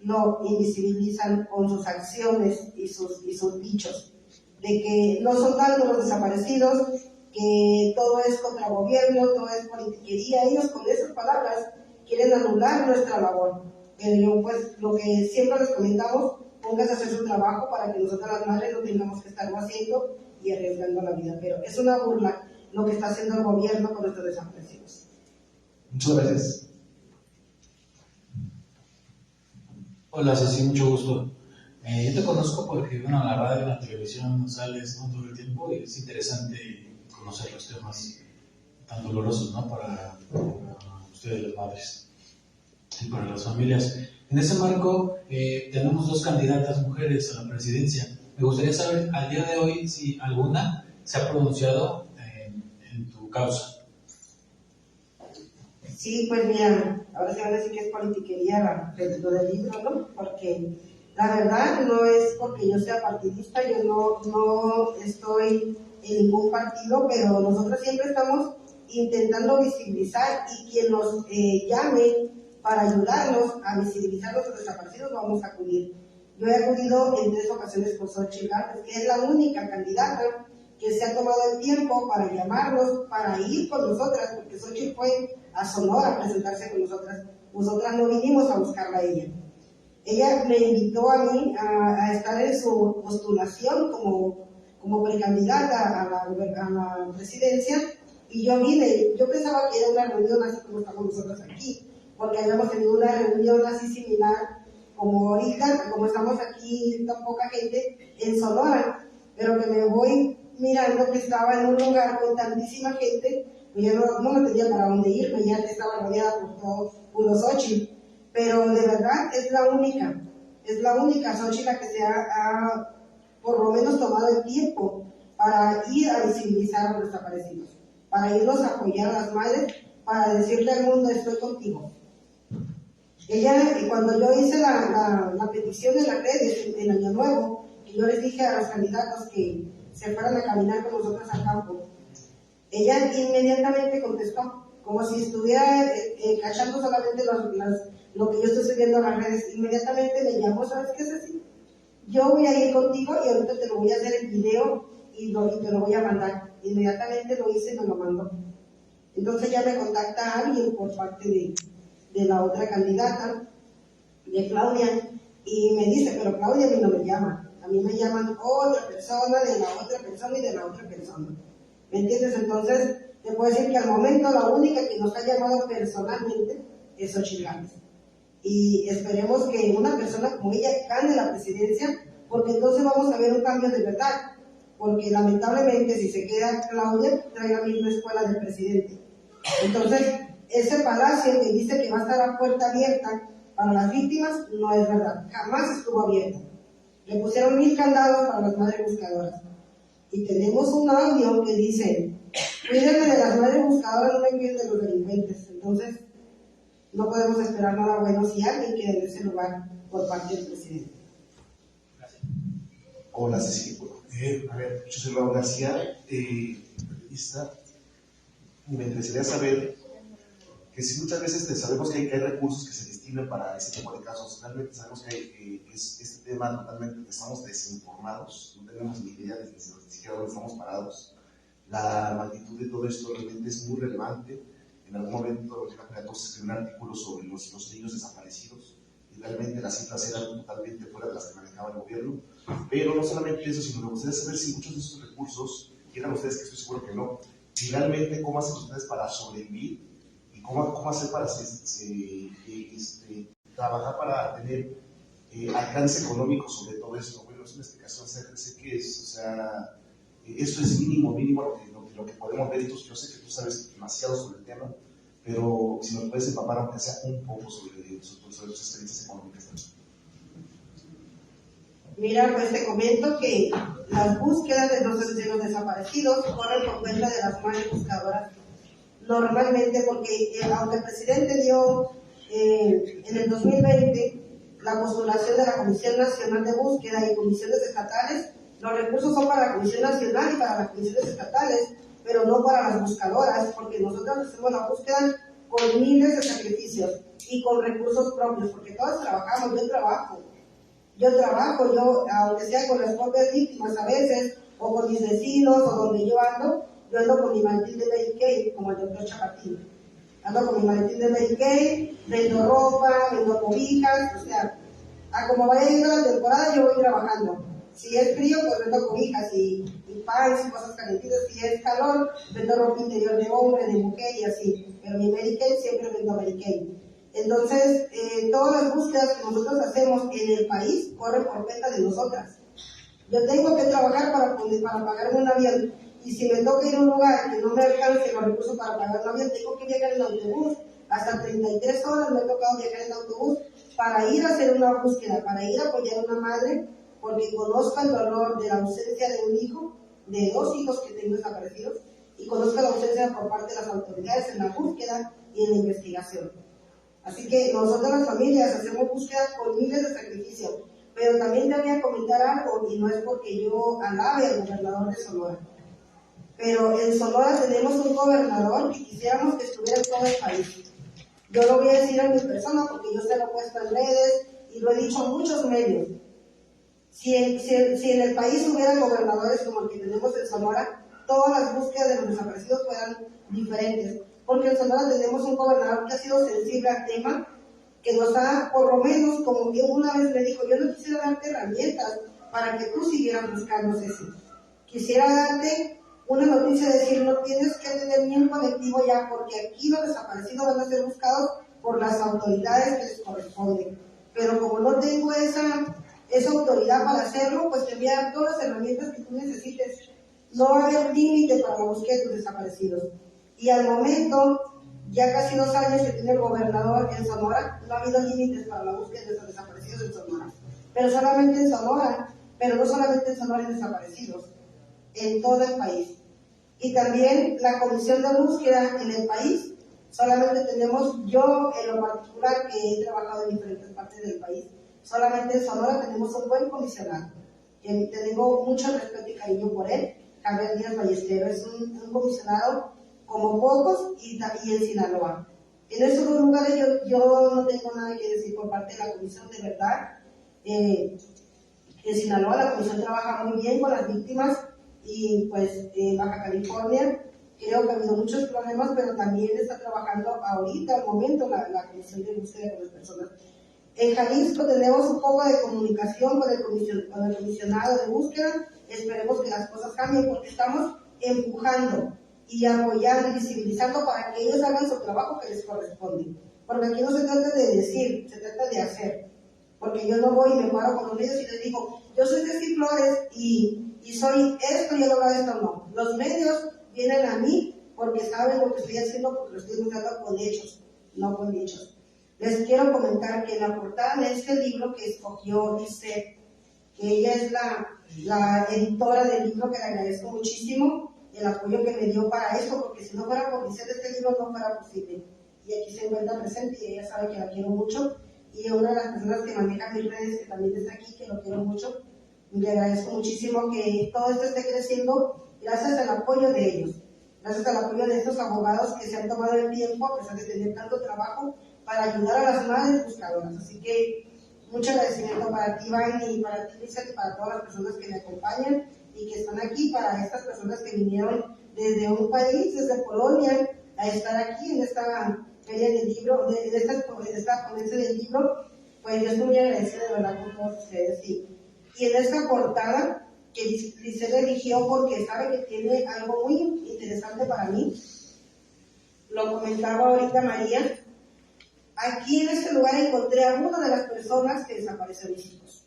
lo invisibilizan con sus acciones y sus dichos, de que no son tantos los desaparecidos, que todo es contra gobierno, todo es politiquería. Ellos con esas palabras quieren anular nuestra labor. Pero yo, pues, lo que siempre les comentamos, pónganse a hacer su trabajo para que nosotros las madres no tengamos que estarlo haciendo y arriesgando la vida. Pero es una burla lo que está haciendo el gobierno con nuestros desaparecidos. Muchas gracias. Hola Ceci, mucho gusto. Yo te conozco porque, bueno, en la radio, en la televisión sales, ¿no?, todo el tiempo, y es interesante conocer los temas tan dolorosos, ¿no?, para ustedes las madres y para las familias. En ese marco tenemos dos candidatas mujeres a la presidencia. Me gustaría saber al día de hoy si alguna se ha pronunciado en tu causa. Sí, pues mira, ahora se van a decir que es politiquería lo del libro, ¿no? Porque la verdad no es porque yo sea partidista, yo no estoy en ningún partido, pero nosotros siempre estamos intentando visibilizar, y quien nos llame para ayudarnos a visibilizar los desaparecidos, vamos a acudir. Yo he acudido en 3 ocasiones con Xochitl Gálvez, que es la única candidata que se ha tomado el tiempo para llamarnos, para ir con nosotras, porque Xochitl fue a Sonora a presentarse con nosotras. Nosotras no vinimos a buscarla a ella. Ella me invitó a mí a estar en su postulación como precandidata a la presidencia, y yo vine. Yo pensaba que era una reunión así como estamos nosotros aquí, porque habíamos tenido una reunión así similar como ahorita, como estamos aquí tan poca gente en Sonora, pero que me voy mirando que estaba en un lugar con tantísima gente, pues ya no me tenía para dónde irme, ya estaba rodeada por todos puros Xochitl, pero de verdad es la única Xochitl la que se ha por lo menos tomado el tiempo para ir a visibilizar a los desaparecidos, para irnos a apoyar a las madres, para decirle al mundo estoy contigo. Ella, cuando yo hice la petición en las redes en Año Nuevo, que yo les dije a los candidatos que se fueran a caminar con nosotros al campo, ella inmediatamente contestó, como si estuviera cachando solamente lo que yo estoy subiendo a las redes. Inmediatamente me llamó, ¿sabes qué es así? Yo voy a ir contigo y ahorita te lo voy a hacer el video y te lo voy a mandar. Inmediatamente lo hice y me lo mandó. Entonces ya me contacta alguien por parte de la otra candidata, de Claudia, y me dice, pero Claudia a mí no me llama, a mí me llaman otra persona, de la otra persona y de la otra persona. ¿Me entiendes? Entonces, te puedo decir que al momento la única que nos ha llamado personalmente es Xochitl Gálvez. Y esperemos que una persona como ella gane la presidencia, porque entonces vamos a ver un cambio de verdad. Porque lamentablemente si se queda Claudia, trae la misma escuela del presidente. Entonces, ese palacio que dice que va a estar a puerta abierta para las víctimas, no es verdad. Jamás estuvo abierto. Le pusieron 1000 candados para las madres buscadoras. Y tenemos un audio que dice, cuídenme de las madres buscadoras, no me cuiden de los delincuentes. Entonces, no podemos esperar nada bueno si alguien queda en ese lugar por parte del presidente. Gracias. Hola, Ceci. A ver, yo soy Raúl García, periodista. Me interesaría saber que si muchas veces sabemos que hay recursos que se destinan para ese tipo de casos, realmente sabemos que este tema totalmente estamos desinformados, no tenemos ni idea de ni siquiera dónde estamos parados. La magnitud de todo esto realmente es muy relevante. En algún momento se escribió un artículo sobre los niños desaparecidos y realmente las cifras eran totalmente fuera de las que manejaba el gobierno. Pero no solamente eso, sino me gustaría saber si muchos de esos recursos, quieran ustedes, que estoy seguro que no, y realmente cómo hacen ustedes para sobrevivir y cómo hacer para trabajar para tener alcance económico sobre todo esto. Bueno, es una explicación, sé que es, o sea, esto es mínimo lo que podemos ver. Yo sé que tú sabes demasiado sobre el tema, pero si nos puedes empapar aunque sea un poco sobre tus experiencias económicas. Mira, pues te comento que las búsquedas de los desaparecidos corren por cuenta de las madres buscadoras. Normalmente, porque aunque el presidente dio en el 2020 la postulación de la Comisión Nacional de Búsqueda y comisiones estatales, los recursos son para la Comisión Nacional y para las comisiones estatales, pero no para las buscadoras, porque nosotros hacemos la búsqueda con miles de sacrificios y con recursos propios, porque todos trabajamos, yo trabajo, aunque sea con las propias víctimas a veces, o con mis vecinos, o donde yo ando con mi maletín de Medicaid, como el doctor Chapatín. Ando con mi maletín de Medicaid, vendo ropa, vendo cobijas, o sea, a como vaya yendo la temporada yo voy trabajando. Si es frío, pues vendo cobijas y pants y cosas calentitas. Si es calor, vendo ropa interior de hombre, de mujer y así. Pero mi Medicaid siempre vendo Medicaid. Entonces, todas las búsquedas que nosotros hacemos en el país corren por cuenta de nosotras. Yo tengo que trabajar para pagarme un avión, y si me toca ir a un lugar que no me alcance los recursos para pagar un avión, tengo que viajar en autobús. Hasta 33 horas me ha tocado viajar en autobús para ir a hacer una búsqueda, para ir a apoyar a una madre, porque conozco el dolor de la ausencia de un hijo, de 2 hijos que tengo desaparecidos, y conozco la ausencia por parte de las autoridades en la búsqueda y en la investigación. Así que nosotros las familias hacemos búsqueda con miles de sacrificios, pero también te voy a comentar algo, y no es porque yo alabe al gobernador de Sonora, pero en Sonora tenemos un gobernador que quisiéramos que estuviera en todo el país. Yo lo voy a decir a mi persona porque yo se lo he puesto en redes y lo he dicho en muchos medios. Si en el país hubiera gobernadores como el que tenemos en Sonora, todas las búsquedas de los desaparecidos fueran diferentes. Porque en Sonora tenemos un gobernador que ha sido sensible al tema, que nos da, por lo menos, como que una vez me dijo, yo no quisiera darte herramientas para que tú siguieras buscando, Ceci. Quisiera darte una noticia de decir, no tienes que tener ni un colectivo ya, porque aquí los desaparecidos van a ser buscados por las autoridades que les corresponden. Pero como no tengo esa autoridad para hacerlo, pues te voy a dar todas las herramientas que tú necesites. No va a haber límite para la búsqueda de tus desaparecidos. Y al momento, ya casi 2 años que tiene el gobernador en Sonora, no ha habido límites para la búsqueda de los desaparecidos en Sonora. Pero solamente en Sonora, pero no solamente en Sonora hay desaparecidos, en todo el país. Y también la comisión de búsqueda en el país, solamente tenemos, yo en lo particular que he trabajado en diferentes partes del país, solamente en Sonora tenemos un buen comisionado, que tengo mucho respeto y cariño por él, Javier Díaz Ballesteros, es un comisionado como pocos, y en Sinaloa. En esos 2 lugares yo no tengo nada que decir por parte de la comisión, de verdad. En Sinaloa la comisión trabaja muy bien con las víctimas, y pues en Baja California creo que ha habido muchos problemas, pero también está trabajando ahorita, al momento, la comisión de búsqueda con las personas. En Jalisco tenemos un poco de comunicación con el comisionado de búsqueda, esperemos que las cosas cambien, porque estamos empujando y apoyando y visibilizando para que ellos hagan su trabajo que les corresponde. Porque aquí no se trata de decir, se trata de hacer. Porque yo no voy y me paro con los medios y les digo, yo soy Ceci Flores y soy esto y he logrado esto. No. Los medios vienen a mí porque saben lo que estoy haciendo, porque lo estoy mostrando con hechos, no con dichos. Les quiero comentar que en la portada de este libro que escogió Lisette, que ella es la editora del libro, que le agradezco muchísimo el apoyo que me dio para esto, porque si no fuera por Lisette este libro no fuera posible. Y aquí se encuentra presente y ella sabe que la quiero mucho. Y una de las personas que maneja mis redes, que también está aquí, que lo quiero mucho, le agradezco muchísimo que todo esto esté creciendo gracias al apoyo de ellos, gracias al apoyo de estos abogados que se han tomado el tiempo, a pesar de tener tanto trabajo, para ayudar a las madres buscadoras. Así que mucho agradecimiento para ti, Vane, y para ti, Lisa, y para todas las personas que me acompañan y que están aquí, para estas personas que vinieron desde un país, desde Polonia, a estar aquí en esta feria del libro, de esta ponencia del libro. Pues yo estoy muy agradecida de verdad con todos ustedes. Y en esta portada que Lisette eligió porque sabe que tiene algo muy interesante para mí, lo comentaba ahorita María, aquí en este lugar encontré a una de las personas que desapareció mis hijos.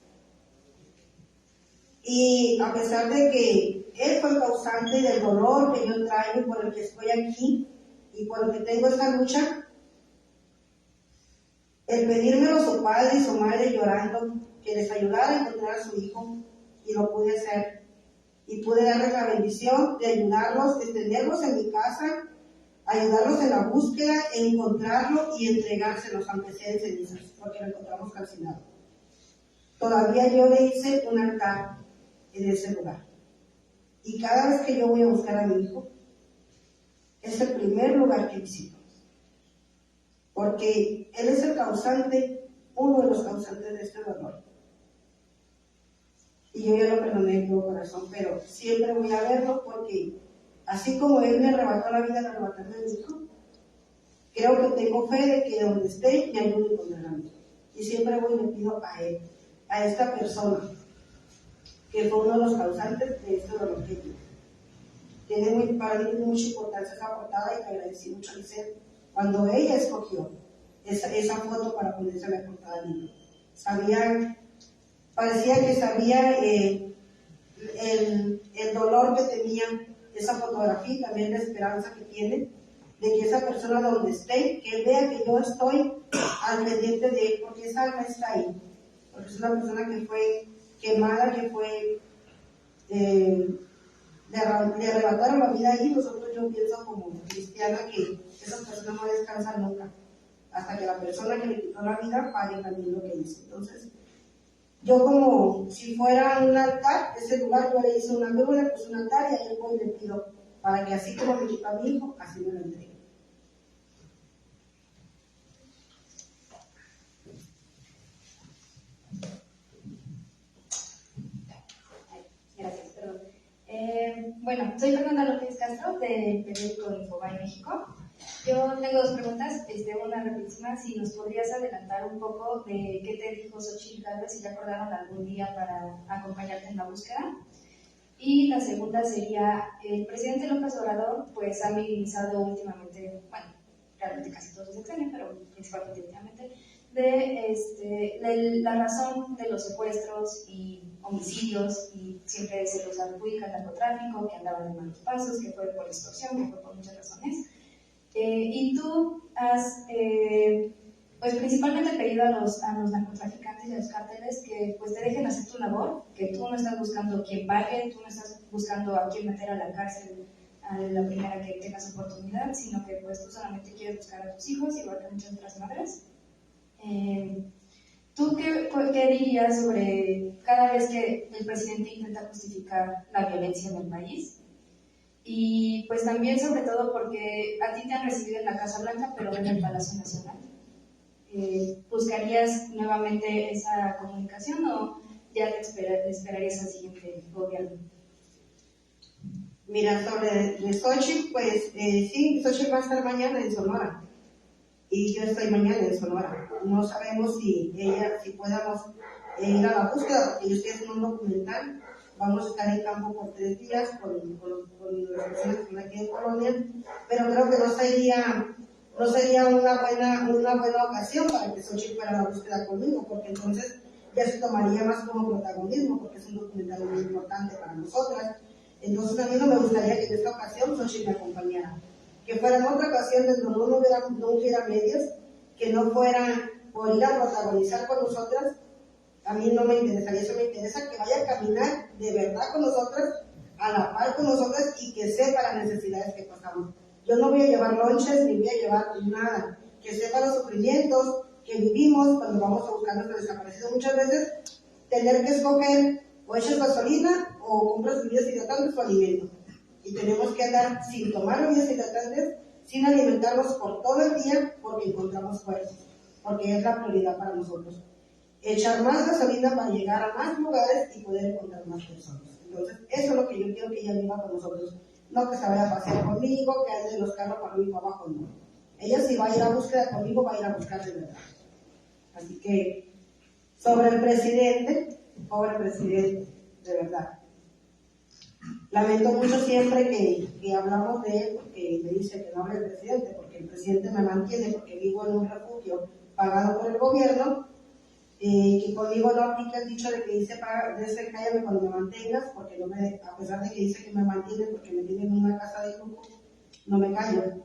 Y a pesar de que él fue el causante del dolor que yo traigo y por el que estoy aquí y por el que tengo esta lucha, el pedírmelo su padre y su madre llorando que les ayudara a encontrar a su hijo, y lo pude hacer. Y pude darles la bendición de ayudarlos, de tenerlos en mi casa, ayudarlos en la búsqueda, encontrarlo y entregárselos, aunque sea en cenizas, porque lo encontramos calcinado. Todavía yo le hice un altar en ese lugar. Y cada vez que yo voy a buscar a mi hijo, es el primer lugar que visito. Porque él es el causante, uno de los causantes de este dolor. Y yo ya lo perdoné en mi corazón, pero siempre voy a verlo porque así como él me arrebató la vida al arrebatarme a mi hijo, creo que tengo fe de que donde esté me ayude a encontrar a mi hijo. Y siempre voy y le pido a él, a esta persona, que fue uno de los causantes de este dolor que yo. Para mí tiene mucha importancia esa portada, y te agradecí mucho a Lisette cuando ella escogió esa foto para ponerse en la portada del libro. Parecía que sabía el dolor que tenía esa fotografía, y también la esperanza que tiene de que esa persona donde esté, que vea que yo estoy al pendiente de él, porque esa alma está ahí, porque es una persona que fue quemada, que fue le arrebataron la vida ahí. Nosotros, yo pienso como cristiana, que esas personas no descansan nunca, hasta que la persona que le quitó la vida pague también lo que hizo. Entonces, yo como si fuera un altar, ese lugar yo le hice una cruz, le puse un altar, y ahí voy y le pido, para que así como me quitó a mi hijo, así me lo entregue. Gracias, perdón. Bueno, soy Fernanda López Castro, del periódico Infobae México. Yo tengo 2 preguntas. Una rapidísima, si nos podrías adelantar un poco de qué te dijo Xochitl Gálvez, si ya acordaron algún día para acompañarte en la búsqueda. Y la segunda sería, el presidente López Obrador pues ha minimizado últimamente, bueno, realmente casi todos los sexenios, pero principalmente últimamente, de la razón de los secuestros y homicidios, y siempre se los adjudica al narcotráfico, que andaban en malos pasos, que fue por extorsión, que fue por muchas razones. Y tú has, pues principalmente pedido a los narcotraficantes y a los cárteles que pues te dejen hacer tu labor, que tú no estás buscando quién pague, tú no estás buscando a quién meter a la cárcel a la primera que tengas oportunidad, sino que pues tú solamente quieres buscar a tus hijos, igual que muchas otras madres. ¿Tú qué dirías sobre cada vez que el presidente intenta justificar la violencia en el país? Y pues también sobre todo porque a ti te han recibido en la Casa Blanca, pero no en el Palacio Nacional. ¿Buscarías nuevamente esa comunicación o ya te esperarías al siguiente gobierno? Mira, sobre Xochitl, pues sí, Xochitl va a estar mañana en Sonora. Y yo estoy mañana en Sonora. No sabemos si podamos ir a la búsqueda, porque yo estoy haciendo un documental. Vamos a estar en campo por 3 días con las personas que están aquí en Colonia, pero creo que no sería una buena ocasión para que Xochitl fuera a la búsqueda conmigo, porque entonces ya se tomaría más como protagonismo, porque es un documental muy importante para nosotras. Entonces a mí no me gustaría que en esta ocasión Xochitl me acompañara. Que fuera en otra ocasión donde no hubiera medios, que no fuera por ir a protagonizar con nosotras. A mí no me interesaría, eso me interesa que vaya a caminar de verdad con nosotras, a la par con nosotras y que sepa las necesidades que pasamos. Yo no voy a llevar lonches ni voy a llevar nada, que sepa los sufrimientos que vivimos cuando vamos a buscar a nuestros desaparecidos. Muchas veces tener que escoger o echas gasolina o compras bebidas hidratantes o alimento. Y tenemos que andar sin tomar bebidas hidratantes, sin alimentarnos por todo el día porque encontramos fuerzas, porque es la prioridad para nosotros. Echar más gasolina para llegar a más lugares y poder encontrar más personas. Entonces, eso es lo que yo quiero que ella viva con nosotros. No que se vaya a pasear conmigo, que ande en los carros para arriba y para abajo, no. Ella si va a ir a búsqueda conmigo, va a ir a buscar de verdad. Así que, sobre el presidente, pobre presidente, de verdad. Lamento mucho siempre que hablamos de él, porque me dice que no hable del presidente, porque el presidente me mantiene, porque vivo en un refugio pagado por el gobierno, que conmigo no aplica el dicho de que dice cállame cuando me mantengas, porque a pesar de que dice que me mantiene porque me tiene en una casa de lujo, no me callo.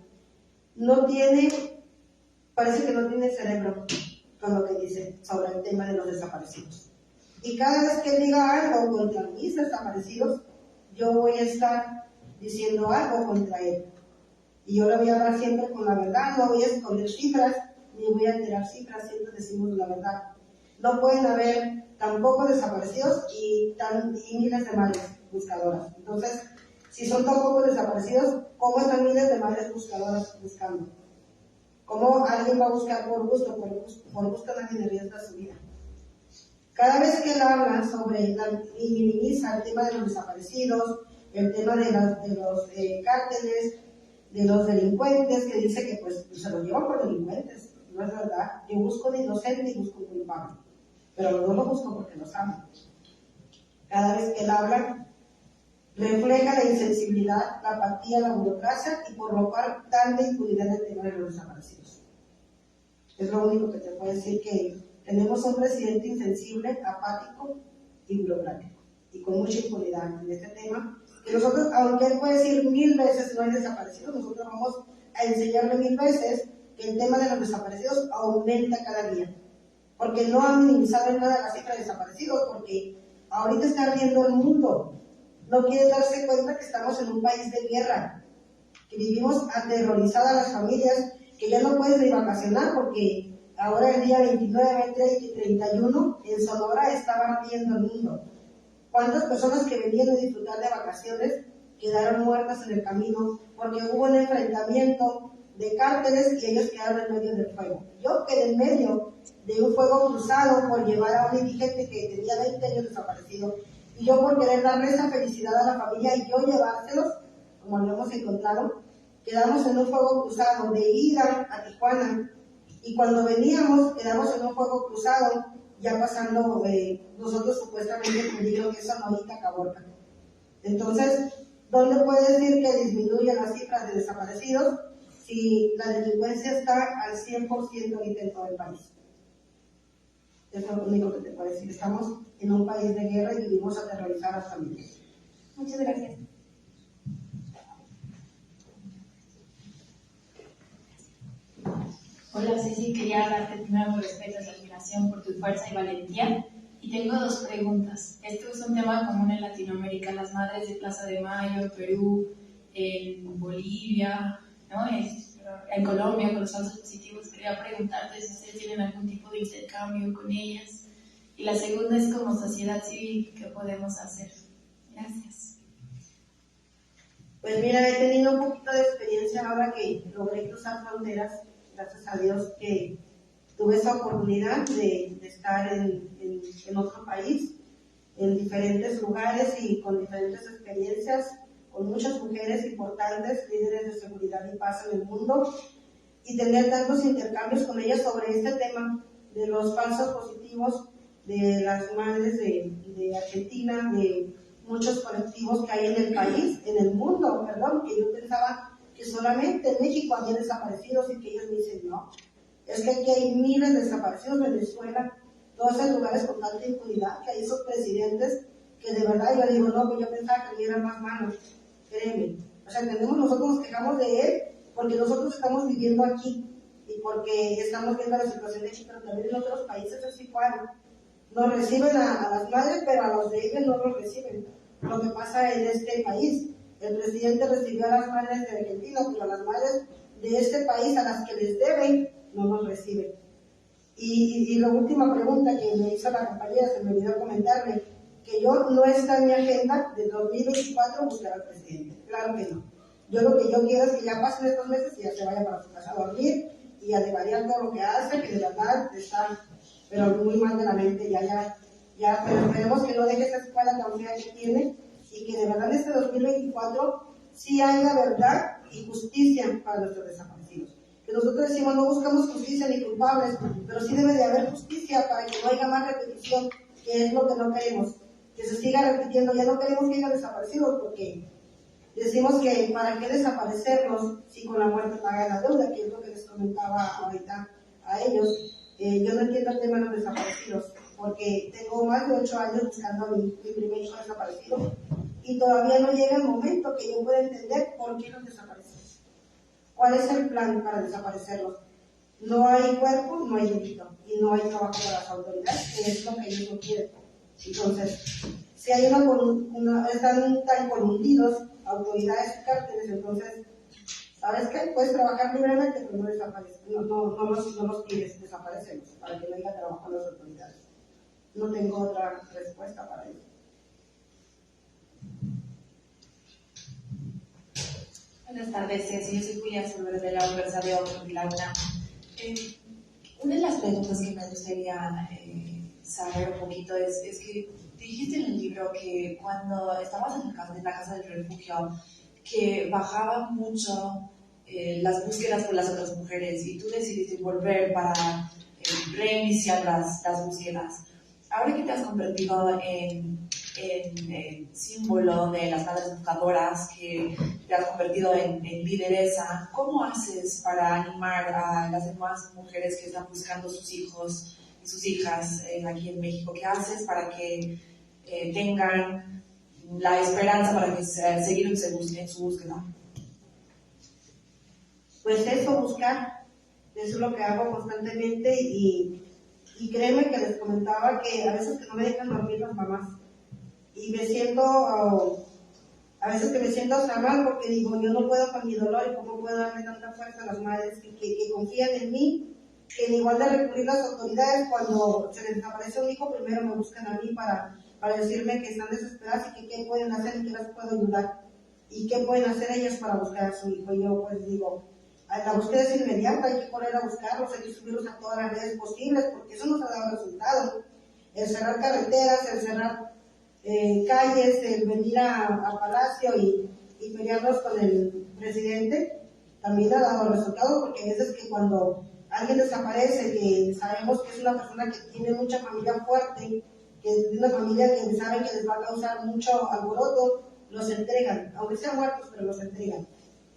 Parece que no tiene cerebro con lo que dice sobre el tema de los desaparecidos. Y cada vez que diga algo contra mis desaparecidos, yo voy a estar diciendo algo contra él. Y yo le voy a hablar siempre con la verdad, no voy a esconder cifras, ni voy a tirar cifras, siempre decimos la verdad. No pueden haber tan pocos desaparecidos y miles de madres buscadoras. Entonces, si son tan pocos desaparecidos, ¿cómo están miles de madres buscadoras buscando? ¿Cómo alguien va a buscar por gusto? Por gusto nadie arriesga su vida. Cada vez que él habla y minimiza el tema de los desaparecidos, el tema de los cárteles, de los delincuentes, que dice que pues se los llevan por delincuentes. No es verdad. Yo busco de inocente y busco culpable. Pero no lo busco porque los amo. Cada vez que él habla, refleja la insensibilidad, la apatía, la burocracia y por lo cual tanta impunidad en el tema de los desaparecidos. Es lo único que te puedo decir, que tenemos un presidente insensible, apático y burocrático, y con mucha impunidad en este tema, que nosotros, aunque él puede decir 1000 veces no hay desaparecidos, nosotros vamos a enseñarle 1000 veces que el tema de los desaparecidos aumenta cada día, porque no ha minimizado en nada la cifra de desaparecidos, porque ahorita está ardiendo el mundo, no quiere darse cuenta que estamos en un país de guerra, que vivimos aterrorizadas las familias, que ya no puedes ir vacacionar porque ahora el día 29, 30 y 31 en Sonora estaba ardiendo el mundo. ¿Cuántas personas que venían a disfrutar de vacaciones quedaron muertas en el camino porque hubo un enfrentamiento de cárteles y ellos quedaron en medio del fuego? Yo quedé en medio de un fuego cruzado por llevar a un indigente que tenía 20 años desaparecido, y yo por querer darle esa felicidad a la familia y yo llevárselos, como lo hemos encontrado, quedamos en un fuego cruzado de ida a Tijuana, y cuando veníamos quedamos en un fuego cruzado ya pasando nosotros supuestamente peligro que es Sonorita, Caborca. Entonces, ¿dónde puede decir que disminuyen las cifras de desaparecidos si la delincuencia está al 100% ahorita en todo el país. Es lo único que te puedo decir. Estamos en un país de guerra y vivimos aterrorizar a las familias. Muchas gracias. Hola Ceci, quería darte primero mi respeto y admiración por tu fuerza y valentía. Y tengo dos preguntas. Esto es un tema común en Latinoamérica, las madres de Plaza de Mayo, en Perú, en Bolivia, ¿no? En Colombia con los falsos positivos. Quería preguntarte si ustedes tienen algún tipo de intercambio con ellas. Y la segunda es como sociedad civil, ¿qué podemos hacer? Gracias. Pues mira, he tenido un poquito de experiencia ahora que logré cruzar fronteras, gracias a Dios que tuve esa oportunidad de estar en otro país, en diferentes lugares y con diferentes experiencias, con muchas mujeres importantes, líderes de seguridad y paz en el mundo, y tener tantos intercambios con ellas sobre este tema de los falsos positivos, de las madres de Argentina, de muchos colectivos que hay en el país, en el mundo, perdón, que yo pensaba que solamente en México había desaparecidos y que ellos me dicen no. Es que aquí hay miles de desaparecidos en Venezuela, todos esos lugares con tanta impunidad, que hay esos presidentes que de verdad yo digo, no, pues yo pensaba que eran más malos, créeme. O sea, nosotros nos quejamos de él porque nosotros estamos viviendo aquí y porque estamos viendo la situación de Chile, pero también en otros países es igual. Nos reciben a las madres, pero a los de ellos no los reciben. Lo que pasa en este país, el presidente recibió a las madres de Argentina, pero a las madres de este país, a las que les deben, no nos reciben. Y la última pregunta que me hizo la compañera, se me olvidó comentarle, que yo no está en mi agenda de 2024 buscar al presidente. Claro que no. Yo lo que yo quiero es que ya pasen estos meses y ya se vaya para su casa a dormir y a devaluar todo lo que hace, que de verdad está, pero muy mal de la mente, pero esperemos que no deje esa escuela tan fea que tiene y que de verdad en este 2024 sí haya verdad y justicia para nuestros desaparecidos. Que nosotros decimos no buscamos justicia ni culpables, pero sí debe de haber justicia para que no haya más repetición, que es lo que no queremos, que se siga repitiendo. Ya no queremos que haya desaparecidos porque decimos que para qué desaparecerlos si con la muerte paga la deuda, que es lo que les comentaba ahorita a ellos. Yo no entiendo el tema de los desaparecidos, porque tengo más de 8 años buscando a mi primer hijo desaparecido y todavía no llega el momento que yo pueda entender por qué los desaparecemos. ¿Cuál es el plan para desaparecerlos? No hay cuerpo, no hay delito y no hay trabajo para las autoridades, que es lo que ellos no quieren. Entonces, si hay están tan colundidos autoridades y cárteles, entonces, ¿sabes qué? Puedes trabajar libremente, pero no desapareces, no los quieres, desaparecerlos, para que no haya trabajo en las autoridades. No tengo otra respuesta para eso. Buenas tardes, Ceci. Yo soy Julia Solver de la Universidad de la UNAM. Una de las preguntas que me gustaría saber un poquito es que dijiste en el libro que cuando estabas en la casa del refugio, que bajaban mucho las búsquedas por las otras mujeres y tú decidiste volver para reiniciar las búsquedas. Ahora que te has convertido en símbolo de las madres buscadoras, que te has convertido en lideresa, ¿cómo haces para animar a las demás mujeres que están buscando sus hijos y sus hijas aquí en México? ¿Qué haces para que tengan la esperanza para que seguir en su búsqueda? Pues eso, buscar, eso es lo que hago constantemente y créeme que les comentaba que a veces que no me dejan dormir las mamás y me siento, a veces que me siento hasta mal porque digo, yo no puedo con mi dolor y cómo puedo darle tanta fuerza a las madres que confían en mí, que en igual de recurrir a las autoridades cuando se les desaparece un hijo, primero me buscan a mí para decirme que están desesperadas y que qué pueden hacer y que las puedo ayudar y qué pueden hacer ellas para buscar a su hijo. Y yo pues digo, la búsqueda es inmediata, hay que correr a buscarlos, hay que subirlos a todas las redes posibles porque eso nos ha dado resultado. El cerrar carreteras, el cerrar calles, el venir a Palacio y pelearnos con el presidente, también ha dado resultado porque a veces que cuando alguien desaparece, que sabemos que es una persona que tiene mucha familia fuerte, que es una familia que saben que les va a causar mucho alboroto, los entregan, aunque sean muertos, pero los entregan.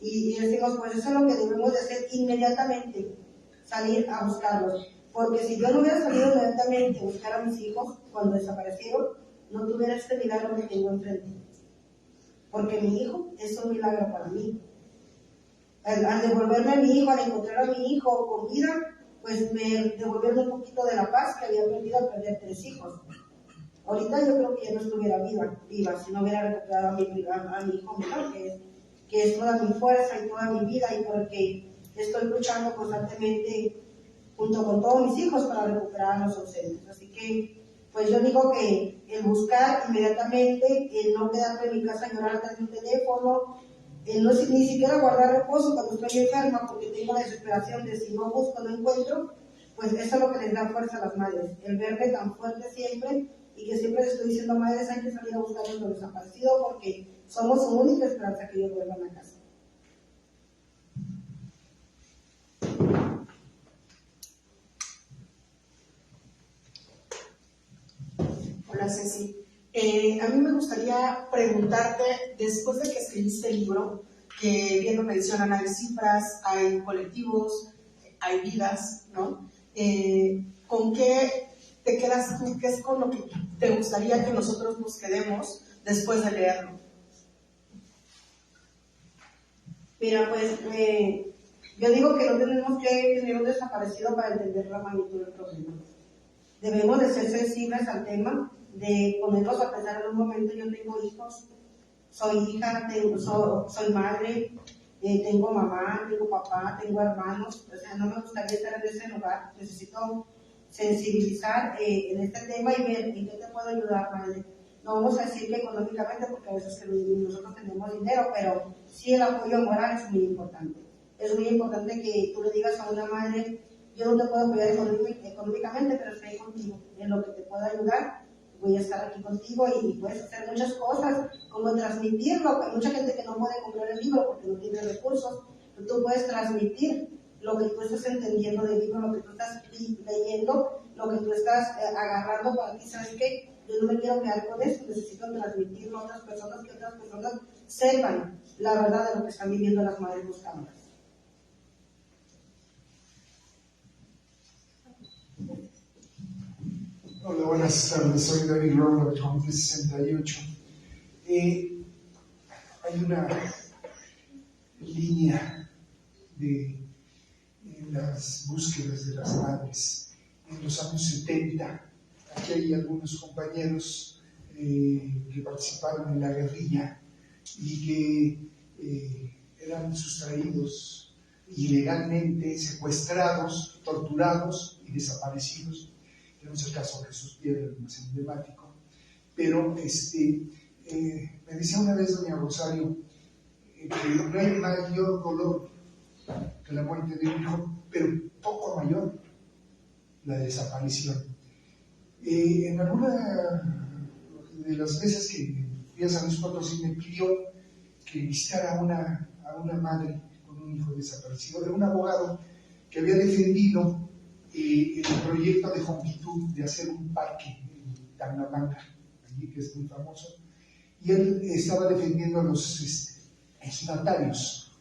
Y decimos, pues eso es lo que debemos de hacer inmediatamente, salir a buscarlos. Porque si yo no hubiera salido inmediatamente a buscar a mis hijos cuando desaparecieron, no tuviera este milagro que tengo enfrente. Porque mi hijo es un milagro para mí. Al devolverme a mi hijo, al encontrar a mi hijo con vida, pues me devolvieron un poquito de la paz que había aprendido al perder 3 hijos. Ahorita yo creo que ya no estuviera viva si no hubiera recuperado a mi hijo menor, que es toda mi fuerza y toda mi vida, y porque estoy luchando constantemente junto con todos mis hijos para recuperar a los ausentes. Así que, pues yo digo que el buscar inmediatamente, el no quedarme en mi casa a llorar tras mi teléfono, el no ni siquiera guardar reposo cuando estoy enferma porque tengo la desesperación de si no busco, no encuentro, pues eso es lo que les da fuerza a las madres, el verme tan fuerte siempre y que siempre les estoy diciendo, madres, hay que salir a buscar a los desaparecidos porque somos su única esperanza que ellos vuelvan a casa. Hola Ceci. A mí me gustaría preguntarte, después de que escribiste el libro, que bien lo mencionan, hay cifras, hay colectivos, hay vidas, ¿no? ¿Con qué te quedas tú? ¿Qué es con lo que te gustaría que nosotros nos quedemos después de leerlo? Mira, pues yo digo que no tenemos que tener un desaparecido para entender la magnitud del problema. Debemos de ser sensibles al tema, de ponernos a pensar en un momento. Yo tengo hijos, soy hija, soy madre, tengo mamá, tengo papá, tengo hermanos, o sea, no me gustaría estar en ese lugar. Necesito sensibilizar en este tema y ver en qué te puedo ayudar, madre. No vamos a decir que económicamente, porque a veces que nosotros tenemos dinero, pero sí el apoyo moral es muy importante. Es muy importante que tú le digas a una madre, yo no te puedo apoyar económicamente, pero estoy contigo. En lo que te pueda ayudar, voy a estar aquí contigo, y puedes hacer muchas cosas, como transmitirlo. Hay mucha gente que no puede comprar el libro porque no tiene recursos, pero tú puedes transmitir lo que tú estás entendiendo del libro, lo que tú estás leyendo, lo que tú estás agarrando para ti. ¿Sabes qué? Yo no me quiero quedar con esto, necesito transmitirlo a otras personas, que otras personas sepan la verdad de lo que están viviendo las madres buscadoras. Hola, buenas tardes. Soy David Robert, Hombre 68. Hay una línea de las búsquedas de las madres en los años 70. Aquí hay algunos compañeros que participaron en la guerrilla y que eran sustraídos ilegalmente, secuestrados, torturados y desaparecidos. Tenemos el caso de Jesús Piedra, el más emblemático. Pero me decía una vez doña Rosario que no hay mayor dolor que la muerte de un hijo, pero poco mayor la desaparición. En alguna de las veces que fui a San Luis Potosí, me pidió que visitara a una madre con un hijo desaparecido. Era un abogado que había defendido el proyecto de Jonquitud de hacer un parque en Tangamanga, allí que es muy famoso, y él estaba defendiendo a los ejidatarios.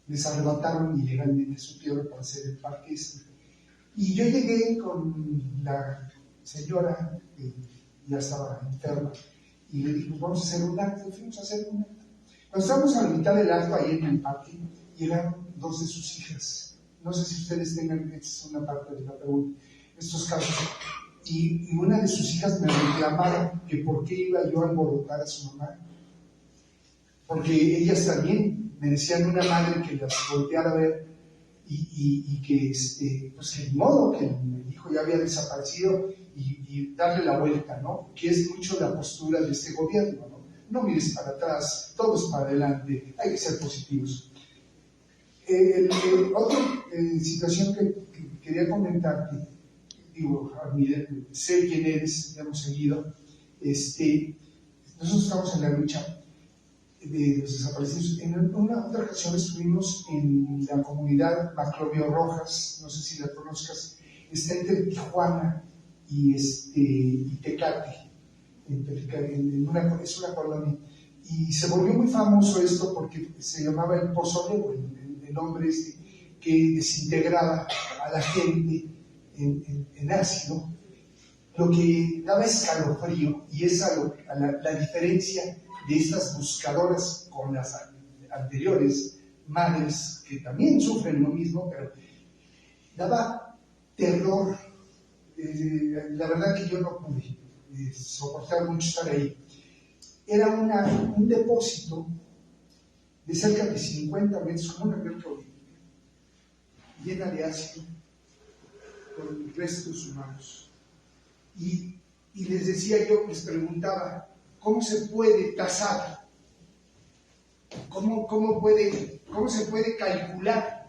Les arrebataron ilegalmente su tierra para hacer el parque y yo llegué con la señora que ya estaba enferma y le dije, pues vamos a hacer un acto. Y fuimos a hacer un acto. Cuando estábamos a la mitad del acto ahí en el parque, llegaron 2 de sus hijas. No sé si ustedes tengan, esta es una parte de la pregunta, estos casos. Y una de sus hijas me reclamaba que por qué iba yo a alborotar a su mamá. Porque ellas también merecían una madre que las volteara a ver y que, pues que de modo que el hijo ya había desaparecido y darle la vuelta, ¿no? Que es mucho la postura de este gobierno, ¿no? No mires para atrás, todos para adelante, hay que ser positivos. Otra situación que quería comentarte, digo, sé quién eres, ya hemos seguido, nosotros estamos en la lucha de los desaparecidos. En una otra ocasión estuvimos en la comunidad Maclovio Rojas, no sé si la conozcas, está entre Tijuana y Tecate, es una colonia, Y se volvió muy famoso esto porque se llamaba el pozolero, el hombre que desintegraba a la gente en ácido, lo que daba escalofrío, y es la diferencia de estas buscadoras con las anteriores madres que también sufren lo mismo, pero daba terror. La verdad que yo no pude soportar mucho estar ahí. Era un depósito de cerca de 50 metros, como una alberca olímpica, llena de ácido, con restos humanos. Y les decía yo, les preguntaba, ¿cómo se puede tasar? ¿Cómo se puede calcular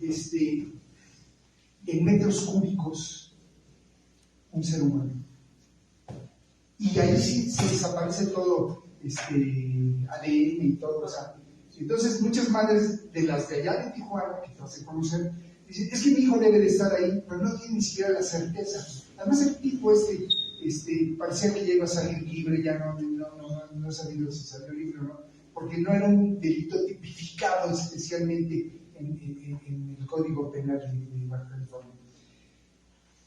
en metros cúbicos un ser humano? Y ahí sí se desaparece todo, ADN y todo. O sea, entonces muchas madres de las de allá de Tijuana, que te hacen conocer, dicen, es que mi hijo debe de estar ahí, pero no tiene ni siquiera la certeza. Además el tipo parecía que ya iba a salir libre, ya no he sabido si salió libre o no, porque no era un delito tipificado especialmente en el Código Penal de Baja California.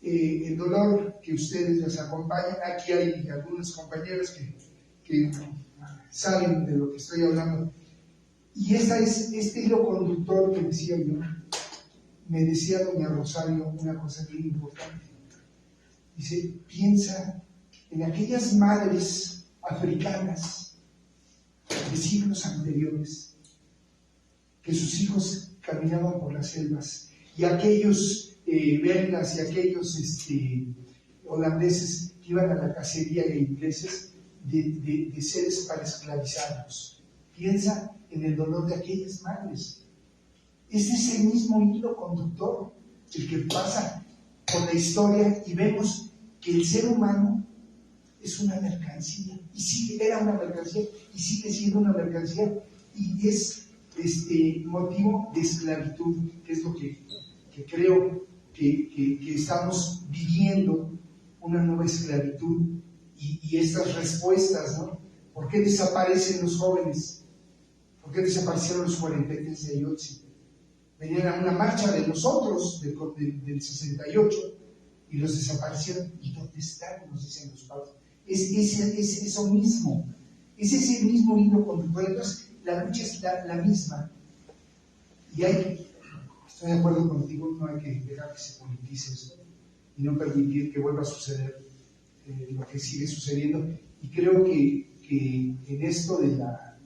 El dolor que ustedes les acompaña, aquí hay algunas compañeras que saben de lo que estoy hablando, y este hilo conductor que decía yo, me decía doña Rosario una cosa bien importante. Dice, piensa en aquellas madres africanas de siglos anteriores, que sus hijos caminaban por las selvas, y aquellos belgas y aquellos holandeses que iban a la cacería de ingleses de seres para esclavizarlos. Piensa en el dolor de aquellas madres. Es ese mismo hilo conductor el que pasa con la historia, y vemos que el ser humano es una mercancía, y era una mercancía, y sigue siendo una mercancía, y es motivo de esclavitud, que es lo que creo que estamos viviendo, una nueva esclavitud, y estas respuestas, ¿no? ¿Por qué desaparecen los jóvenes? ¿Por qué desaparecieron los 43 de Ayotzi? Venían a una marcha de nosotros, del 68, y los desaparecieron. ¿Y dónde están? Nos dicen los padres. Es eso mismo, es ese mismo hilo conductor. Entonces, la lucha es la misma. Y estoy de acuerdo contigo, no hay que dejar que se politice esto y no permitir que vuelva a suceder lo que sigue sucediendo. Y creo que en esto de la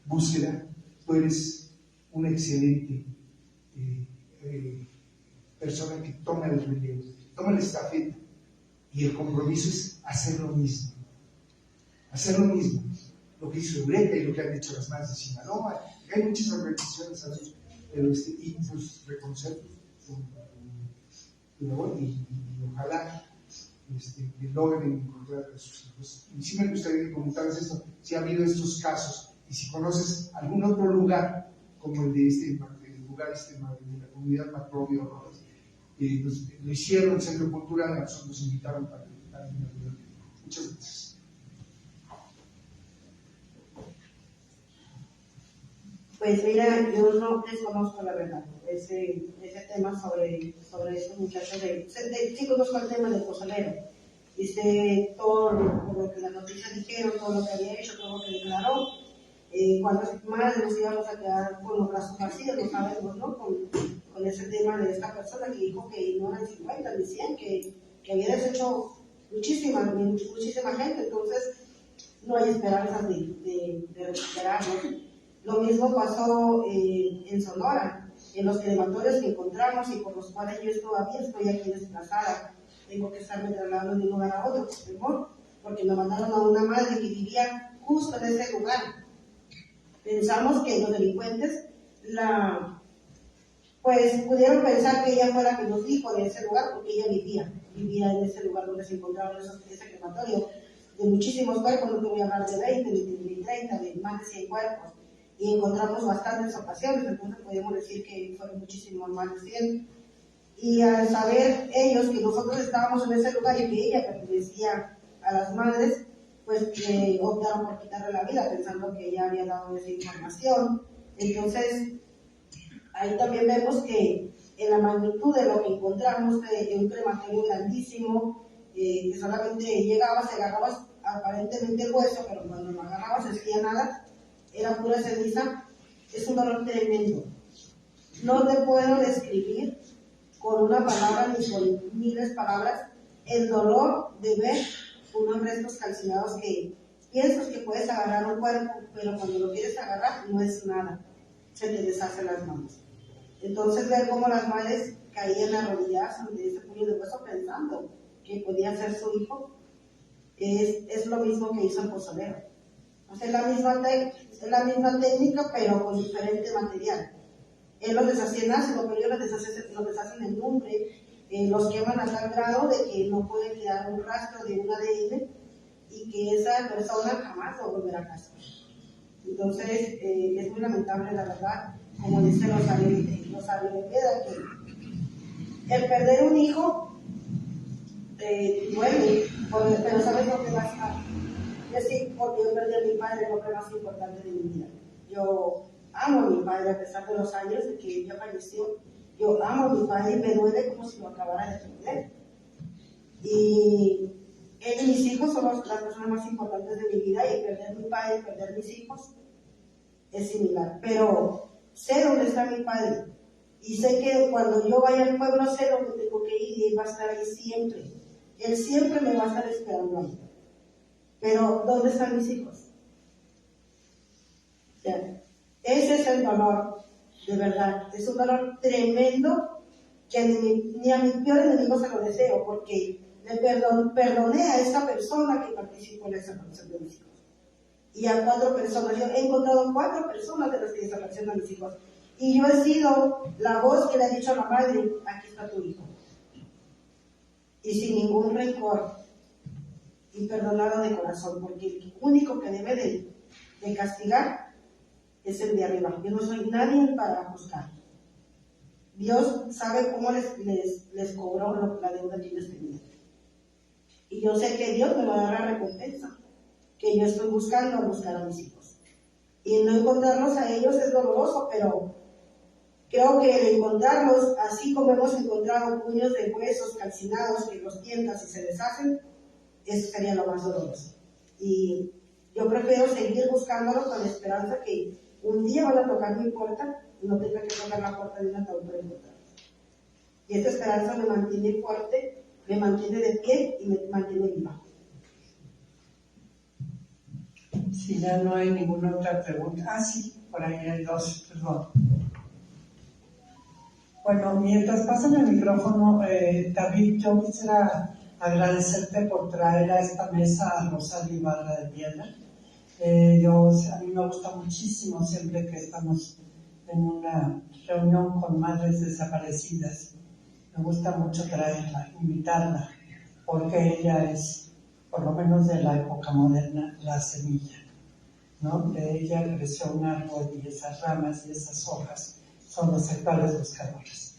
búsqueda, tú eres una excelente persona que toma el relevo, toma la estafeta, y el compromiso es hacer lo mismo. Hacer lo mismo. Lo que hizo Eureka y lo que han hecho las madres de Sinaloa. Hay muchas organizaciones, ¿sabes? Pero y pues reconocer y ojalá que logren encontrar a sus hijos. Y sí me gustaría que comentaras esto, si ha habido estos casos, y si conoces algún otro lugar como el de el lugar de la comunidad Macrobio, pues, lo hicieron en el Centro Cultural, a nosotros nos invitaron para visitar. Muchas gracias. Pues mira, yo no desconozco la verdad, ese tema sobre estos muchachos sí conozco el tema del pozolero, todo lo que las noticias dijeron, todo lo que había hecho, todo lo que declaró, cuántas más nos íbamos a quedar con los brazos vacíos, no sabemos, ¿no? Con ese tema de esta persona que dijo que no eran 50, ni 100, que había deshecho muchísima gente, entonces no hay esperanzas de recuperarlo. Lo mismo pasó en Sonora, en los crematorios que encontramos y por los cuales yo todavía estoy aquí desplazada. Tengo que estarme trasladando de un lugar a otro, porque me mandaron a una madre que vivía justo en ese lugar. Pensamos que los delincuentes pues pudieron pensar que ella fue la que nos dijo de ese lugar, porque ella vivía en ese lugar donde se encontraron ese crematorio de muchísimos cuerpos. No te voy a hablar de 20, de 30, de más de 100 cuerpos. Y encontramos bastantes ocasiones, entonces podemos decir que fueron muchísimos más de 100. Y al saber ellos que nosotros estábamos en ese lugar y que ella pertenecía a las madres, pues optaron por quitarle la vida pensando que ella había dado esa información. Entonces, ahí también vemos que en la magnitud de lo que encontramos, de un crematorio grandísimo, que solamente llegabas, agarrabas aparentemente el hueso, pero cuando lo agarrabas no hacía nada, era pura ceniza, es un dolor tremendo. No te puedo describir con una palabra ni con miles de palabras el dolor de ver unos restos calcinados que piensas que puedes agarrar un cuerpo, pero cuando lo quieres agarrar no es nada, se te deshacen las manos. Entonces ver cómo las madres caían arrodilladas ante ese puño de hueso pensando que podía ser su hijo, es lo mismo que hizo el pozolero. O sea, es la misma técnica, pero con diferente material. Él los deshacía en ácido, pero ellos los deshacen en lumbre, los queman a tal grado de que no puede quedar un rastro de un ADN y que esa persona jamás lo volverá a casa. Entonces, es muy lamentable, la verdad, como dice Rosario Lepeda, que el perder un hijo duele, pero ¿sabes lo que va a estar? Es decir, porque yo perdí a mi padre, lo que más importante de mi vida. Yo amo a mi padre a pesar de los años de que ella falleció. Yo amo a mi padre y me duele como si lo acabara de perder. Y él y mis hijos son las personas más importantes de mi vida, y perder a mi padre y perder a mis hijos es similar. Pero sé dónde está mi padre y sé que cuando yo vaya al pueblo sé dónde tengo que ir y él va a estar ahí siempre. Él siempre me va a estar esperando ahí. Pero ¿dónde están mis hijos? O sea, ese es el dolor, de verdad. Es un dolor tremendo que ni a mi peor enemigo se lo deseo, porque le perdoné a esa persona que participó en la desaparición de mis hijos. Y a 4 personas, yo he encontrado 4 personas de las que desaparecieron a mis hijos. Y yo he sido la voz que le ha dicho a la madre, aquí está tu hijo. Y sin ningún rencor, y perdonado de corazón, porque el único que debe de castigar es el de arriba. Yo no soy nadie para juzgar. Dios sabe cómo les cobró la deuda que ellos tenían. Y yo sé que Dios me va a dar la recompensa que yo estoy buscar a mis hijos. Y no encontrarlos a ellos es doloroso, pero creo que el encontrarlos, así como hemos encontrado puños de huesos calcinados que los tientas y se deshacen, eso sería lo más doloroso. Y yo prefiero seguir buscándolo con la esperanza que un día van a tocar mi puerta y no tenga que tocar la puerta de un ataúd para encontrarlos. Y esta esperanza me mantiene fuerte, me mantiene de pie y me mantiene viva. Si ya no hay ninguna otra pregunta. Ah, sí, por ahí hay 2, perdón. Bueno, mientras pasan el micrófono, David, yo quisiera agradecerte por traer a esta mesa a Rosario Ibarra de Piedra. A mí me gusta muchísimo siempre que estamos en una reunión con madres desaparecidas. Me gusta mucho traerla, invitarla, porque ella es, por lo menos de la época moderna, la semilla, ¿no? De ella creció un árbol y esas ramas y esas hojas son los actuales buscadores.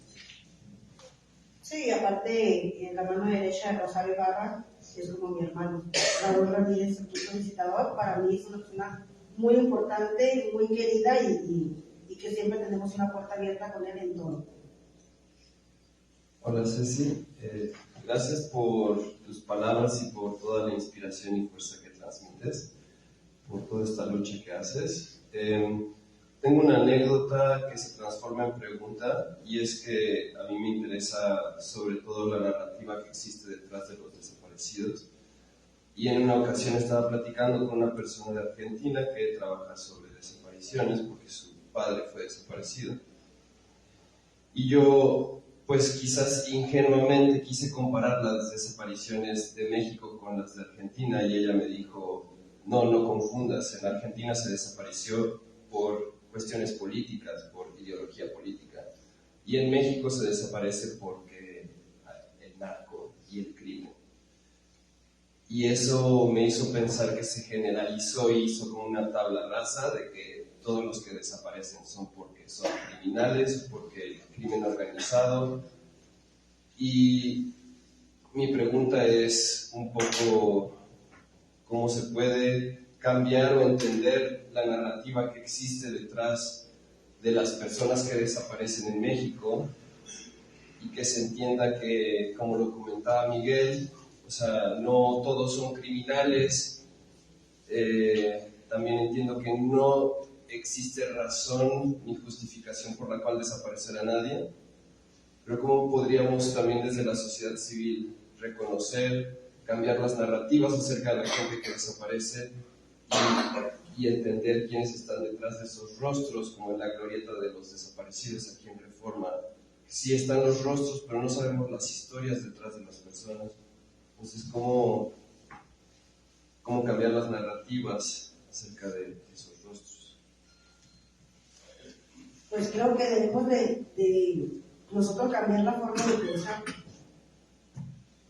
Sí, aparte, en la mano derecha de Rosario Ibarra es como mi hermano. Raúl Ramírez, el solicitador, para mí es una persona muy importante, muy querida y que siempre tenemos una puerta abierta con él en todo. Hola Ceci, gracias por tus palabras y por toda la inspiración y fuerza que transmites, por toda esta lucha que haces. Tengo una anécdota que se transforma en pregunta, y es que a mí me interesa sobre todo la narrativa que existe detrás de los desaparecidos. Y en una ocasión estaba platicando con una persona de Argentina que trabaja sobre desapariciones porque su padre fue desaparecido. Y yo, pues quizás ingenuamente quise comparar las desapariciones de México con las de Argentina, y ella me dijo, no confundas, en Argentina se desapareció por cuestiones políticas, por ideología política, y en México se desaparece porque el narco y el crimen. Y eso me hizo pensar que se generalizó y hizo como una tabla rasa de que todos los que desaparecen son porque son criminales, porque el crimen organizado. Y mi pregunta es un poco cómo se puede cambiar o entender la narrativa que existe detrás de las personas que desaparecen en México, y que se entienda que, como lo comentaba Miguel, o sea, no todos son criminales. También entiendo que no existe razón ni justificación por la cual desaparecer a nadie, pero cómo podríamos también desde la sociedad civil reconocer, cambiar las narrativas acerca de la gente que desaparece y entender quiénes están detrás de esos rostros, como en la glorieta de los desaparecidos aquí en Reforma. Sí están los rostros, pero no sabemos las historias detrás de las personas. Entonces, ¿cómo cambiar las narrativas acerca de esos rostros? Pues creo que debemos de nosotros cambiar la forma de pensar.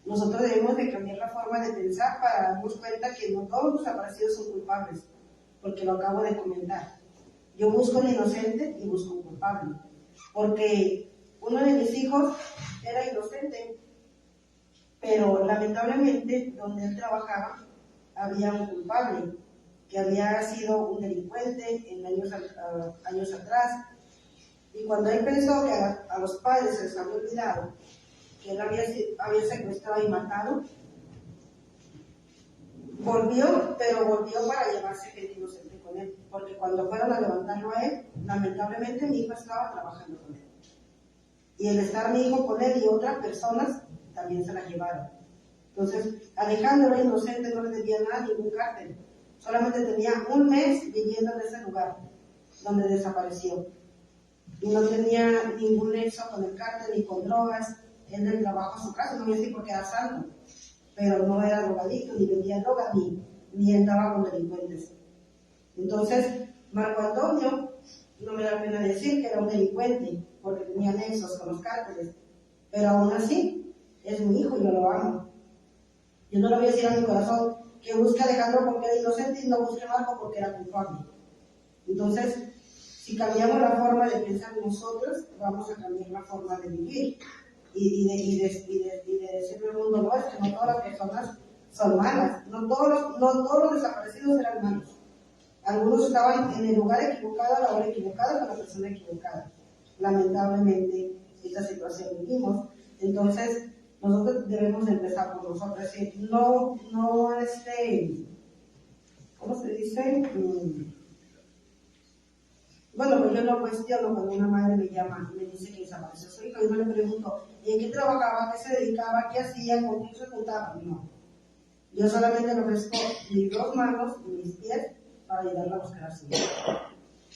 Nosotros debemos de cambiar la forma de pensar para darnos cuenta que no todos los desaparecidos son culpables, porque lo acabo de comentar. Yo busco un inocente y busco un culpable, porque uno de mis hijos era inocente, pero lamentablemente donde él trabajaba había un culpable que había sido un delincuente en años atrás, y cuando él pensó que a los padres se les había olvidado que él había secuestrado y matado, volvió para llevarse gente inocente con él, porque cuando fueron a levantarlo a él, lamentablemente mi hijo estaba trabajando con él. Y el estar mi hijo con él y otras personas también se la llevaron. Entonces, Alejandro era inocente, no le debía nada a ningún cártel. Solamente tenía un mes viviendo en ese lugar donde desapareció. Y no tenía ningún nexo con el cártel ni con drogas. Él del trabajo a su casa, no voy a decir porque era santo, pero no era drogadicto, ni vendía droga, ni andaba con delincuentes. Entonces, Marco Antonio, no me da pena decir que era un delincuente, porque tenía nexos con los cárteles, pero aún así, es mi hijo y yo lo amo. Yo no le voy a decir a mi corazón que busque a Alejandro porque era inocente y no busque a Marco porque era culpable. Entonces, si cambiamos la forma de pensar nosotros, vamos a cambiar la forma de vivir. Y de decirle al mundo, no, es que no todas las personas son malas, no todos los desaparecidos eran malos. Algunos estaban en el lugar equivocado, a la hora equivocada, con la persona equivocada. Lamentablemente, esta situación vivimos. Entonces, nosotros debemos empezar por nosotros. Es decir, ¿cómo se dice? Bueno, pues yo no cuestiono cuando una madre me llama y me dice que desapareció su hijo. Yo no le pregunto, ¿y en qué trabajaba? ¿Qué se dedicaba? ¿Qué hacía? ¿Con quién se juntaba? No. Yo solamente le ofrezco mis dos manos y mis pies para ayudarla a buscar a su hijo.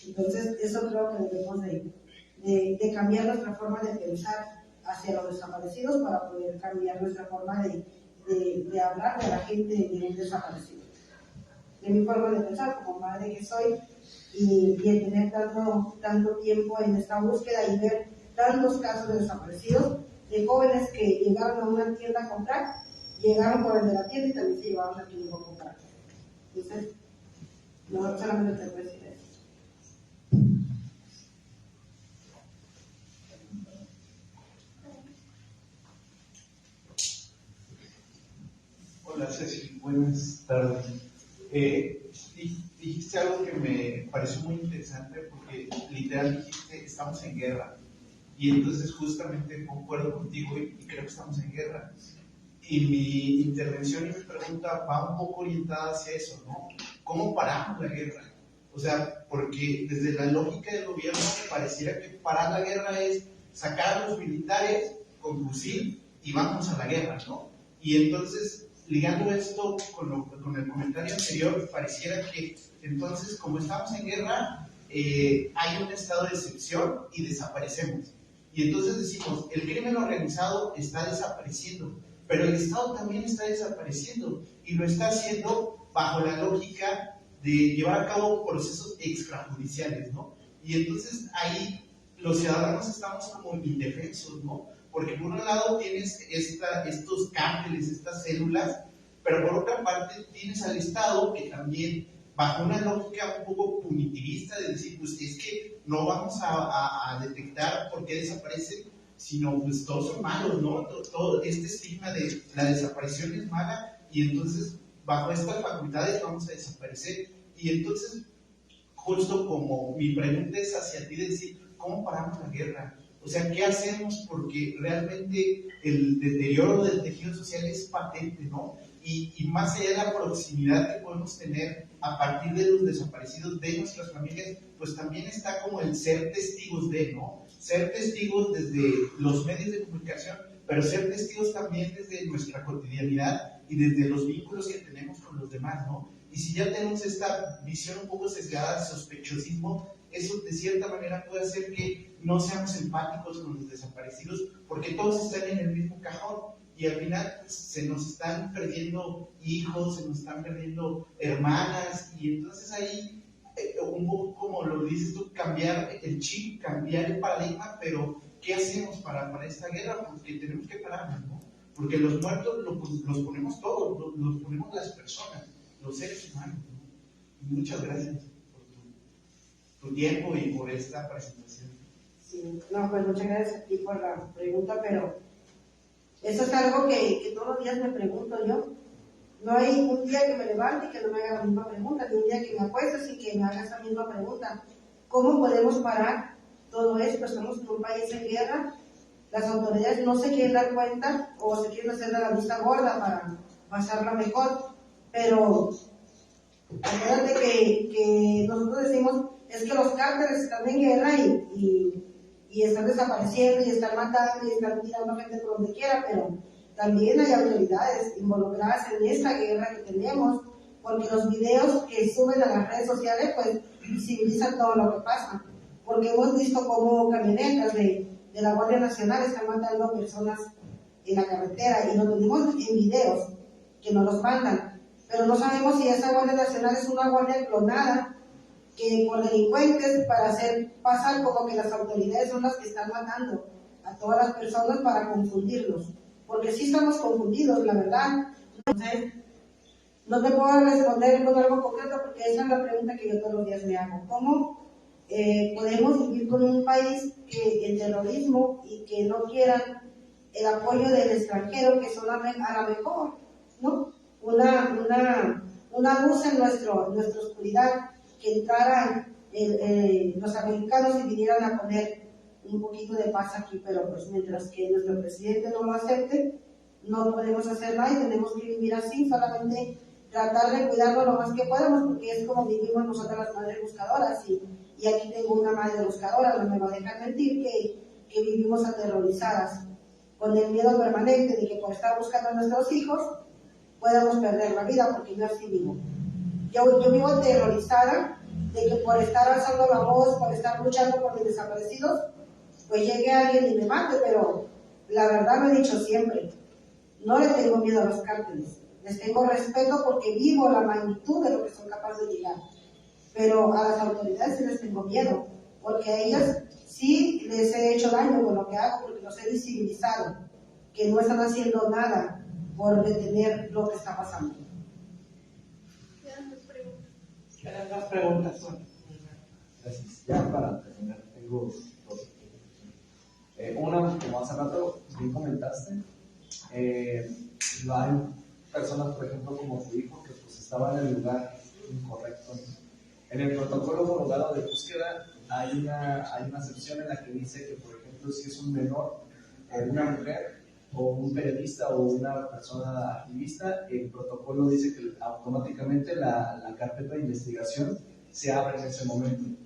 Entonces, eso creo que debemos de cambiar nuestra forma de pensar hacia los desaparecidos para poder cambiar nuestra forma de hablar de la gente de un desaparecido. De mi forma de pensar, como madre que soy, y el tener tanto tiempo en esta búsqueda y ver tantos casos de desaparecidos, de jóvenes que llegaron a una tienda a comprar, llegaron por el de la tienda y también se llevaron a quien iba a comprar. Entonces, no solamente te puedo decir eso. Hola Ceci, buenas tardes. Dijiste algo que me pareció muy interesante porque literal dijiste estamos en guerra y entonces justamente concuerdo contigo y creo que estamos en guerra y mi intervención y mi pregunta va un poco orientada hacia eso, ¿no? ¿Cómo paramos la guerra? O sea, porque desde la lógica del gobierno pareciera que parar la guerra es sacar a los militares con fusil y vamos a la guerra, ¿no? Y entonces ligando esto con el comentario anterior, pareciera que entonces, como estamos en guerra, hay un estado de excepción y desaparecemos. Y entonces decimos, el crimen organizado está desapareciendo, pero el Estado también está desapareciendo y lo está haciendo bajo la lógica de llevar a cabo procesos extrajudiciales, ¿no? Y entonces ahí los ciudadanos estamos como indefensos, ¿no? Porque por un lado tienes estos cárteles, estas células, pero por otra parte tienes al Estado que también, bajo una lógica un poco punitivista de decir, pues es que no vamos a detectar por qué desaparecen, sino pues todos son malos, ¿no? Todo este estigma de la desaparición es mala y entonces bajo estas facultades vamos a desaparecer. Y entonces, justo como mi pregunta es hacia ti, decir, ¿cómo paramos la guerra? O sea, ¿qué hacemos? Porque realmente el deterioro del tejido social es patente, ¿no? Y más allá de la proximidad que podemos tener a partir de los desaparecidos de nuestras familias, pues también está como el ser testigos de, ¿no? Ser testigos desde los medios de comunicación, pero ser testigos también desde nuestra cotidianidad y desde los vínculos que tenemos con los demás, ¿no? Y si ya tenemos esta visión un poco sesgada de sospechosismo, eso de cierta manera puede hacer que no seamos empáticos con los desaparecidos, porque todos están en el mismo cajón y al final pues, se nos están perdiendo hijos, se nos están perdiendo hermanas, y entonces ahí, un poco como lo dices tú, cambiar el chip, cambiar el paradigma, pero ¿qué hacemos para esta guerra? Porque tenemos que pararnos, ¿no? Porque los muertos los ponemos todos, los ponemos las personas, los seres humanos, ¿no? Muchas gracias por tu tiempo y por esta presentación. Sí, no, pues muchas gracias a ti por la pregunta, pero eso es algo que todos los días me pregunto yo. No hay un día que me levante y que no me haga la misma pregunta, ni un día que me acueste sin que me haga esa misma pregunta. ¿Cómo podemos parar todo esto? Estamos en un país en guerra, las autoridades no se quieren dar cuenta o se quieren hacer de la vista gorda para pasarla mejor, pero acuérdate que nosotros decimos es que los cárteles están en guerra y están desapareciendo y están matando y están tirando gente por donde quiera, pero también hay autoridades involucradas en esta guerra que tenemos, porque los videos que suben a las redes sociales pues visibilizan todo lo que pasa, porque hemos visto cómo camionetas de la Guardia Nacional están matando personas en la carretera y lo tenemos en videos que nos los mandan, pero no sabemos si esa Guardia Nacional es una guardia clonada que por delincuentes para hacer pasar como que las autoridades son las que están matando a todas las personas para confundirlos, porque sí estamos confundidos, la verdad. Entonces, no te puedo responder con algo concreto porque esa es la pregunta que yo todos los días me hago. ¿Cómo podemos vivir con un país que el terrorismo y que no quieran el apoyo del extranjero, que son a la mejor, ¿no? Una luz en nuestra oscuridad, que entraran los americanos y vinieran a poner un poquito de paz aquí, pero pues mientras que nuestro presidente no lo acepte, no podemos hacer nada y tenemos que vivir así, solamente tratar de cuidarlo lo más que podamos, porque es como vivimos nosotras las madres buscadoras, y aquí tengo una madre buscadora, no me va a dejar mentir que vivimos aterrorizadas, con el miedo permanente de que por estar buscando a nuestros hijos podamos perder la vida, porque yo así vivo. Yo vivo aterrorizada de que por estar alzando la voz, por estar luchando por mis desaparecidos, pues llegue alguien y me mate, pero la verdad lo he dicho siempre, no le tengo miedo a los cárteles, les tengo respeto porque vivo la magnitud de lo que son capaces de llegar, pero a las autoridades sí les tengo miedo, porque a ellas sí les he hecho daño con lo que hago, porque los he visibilizado, que no están haciendo nada por detener lo que está pasando. Quedan dos preguntas. Gracias. Ya para terminar, tengo dos. Una, como hace rato bien comentaste, hay personas, por ejemplo, como tu hijo, que pues estaban en el lugar incorrecto. En el protocolo homologado de búsqueda hay una sección en la que dice que, por ejemplo, si es un menor, una mujer, o un periodista o una persona activista, el protocolo dice que automáticamente la carpeta de investigación se abre en ese momento.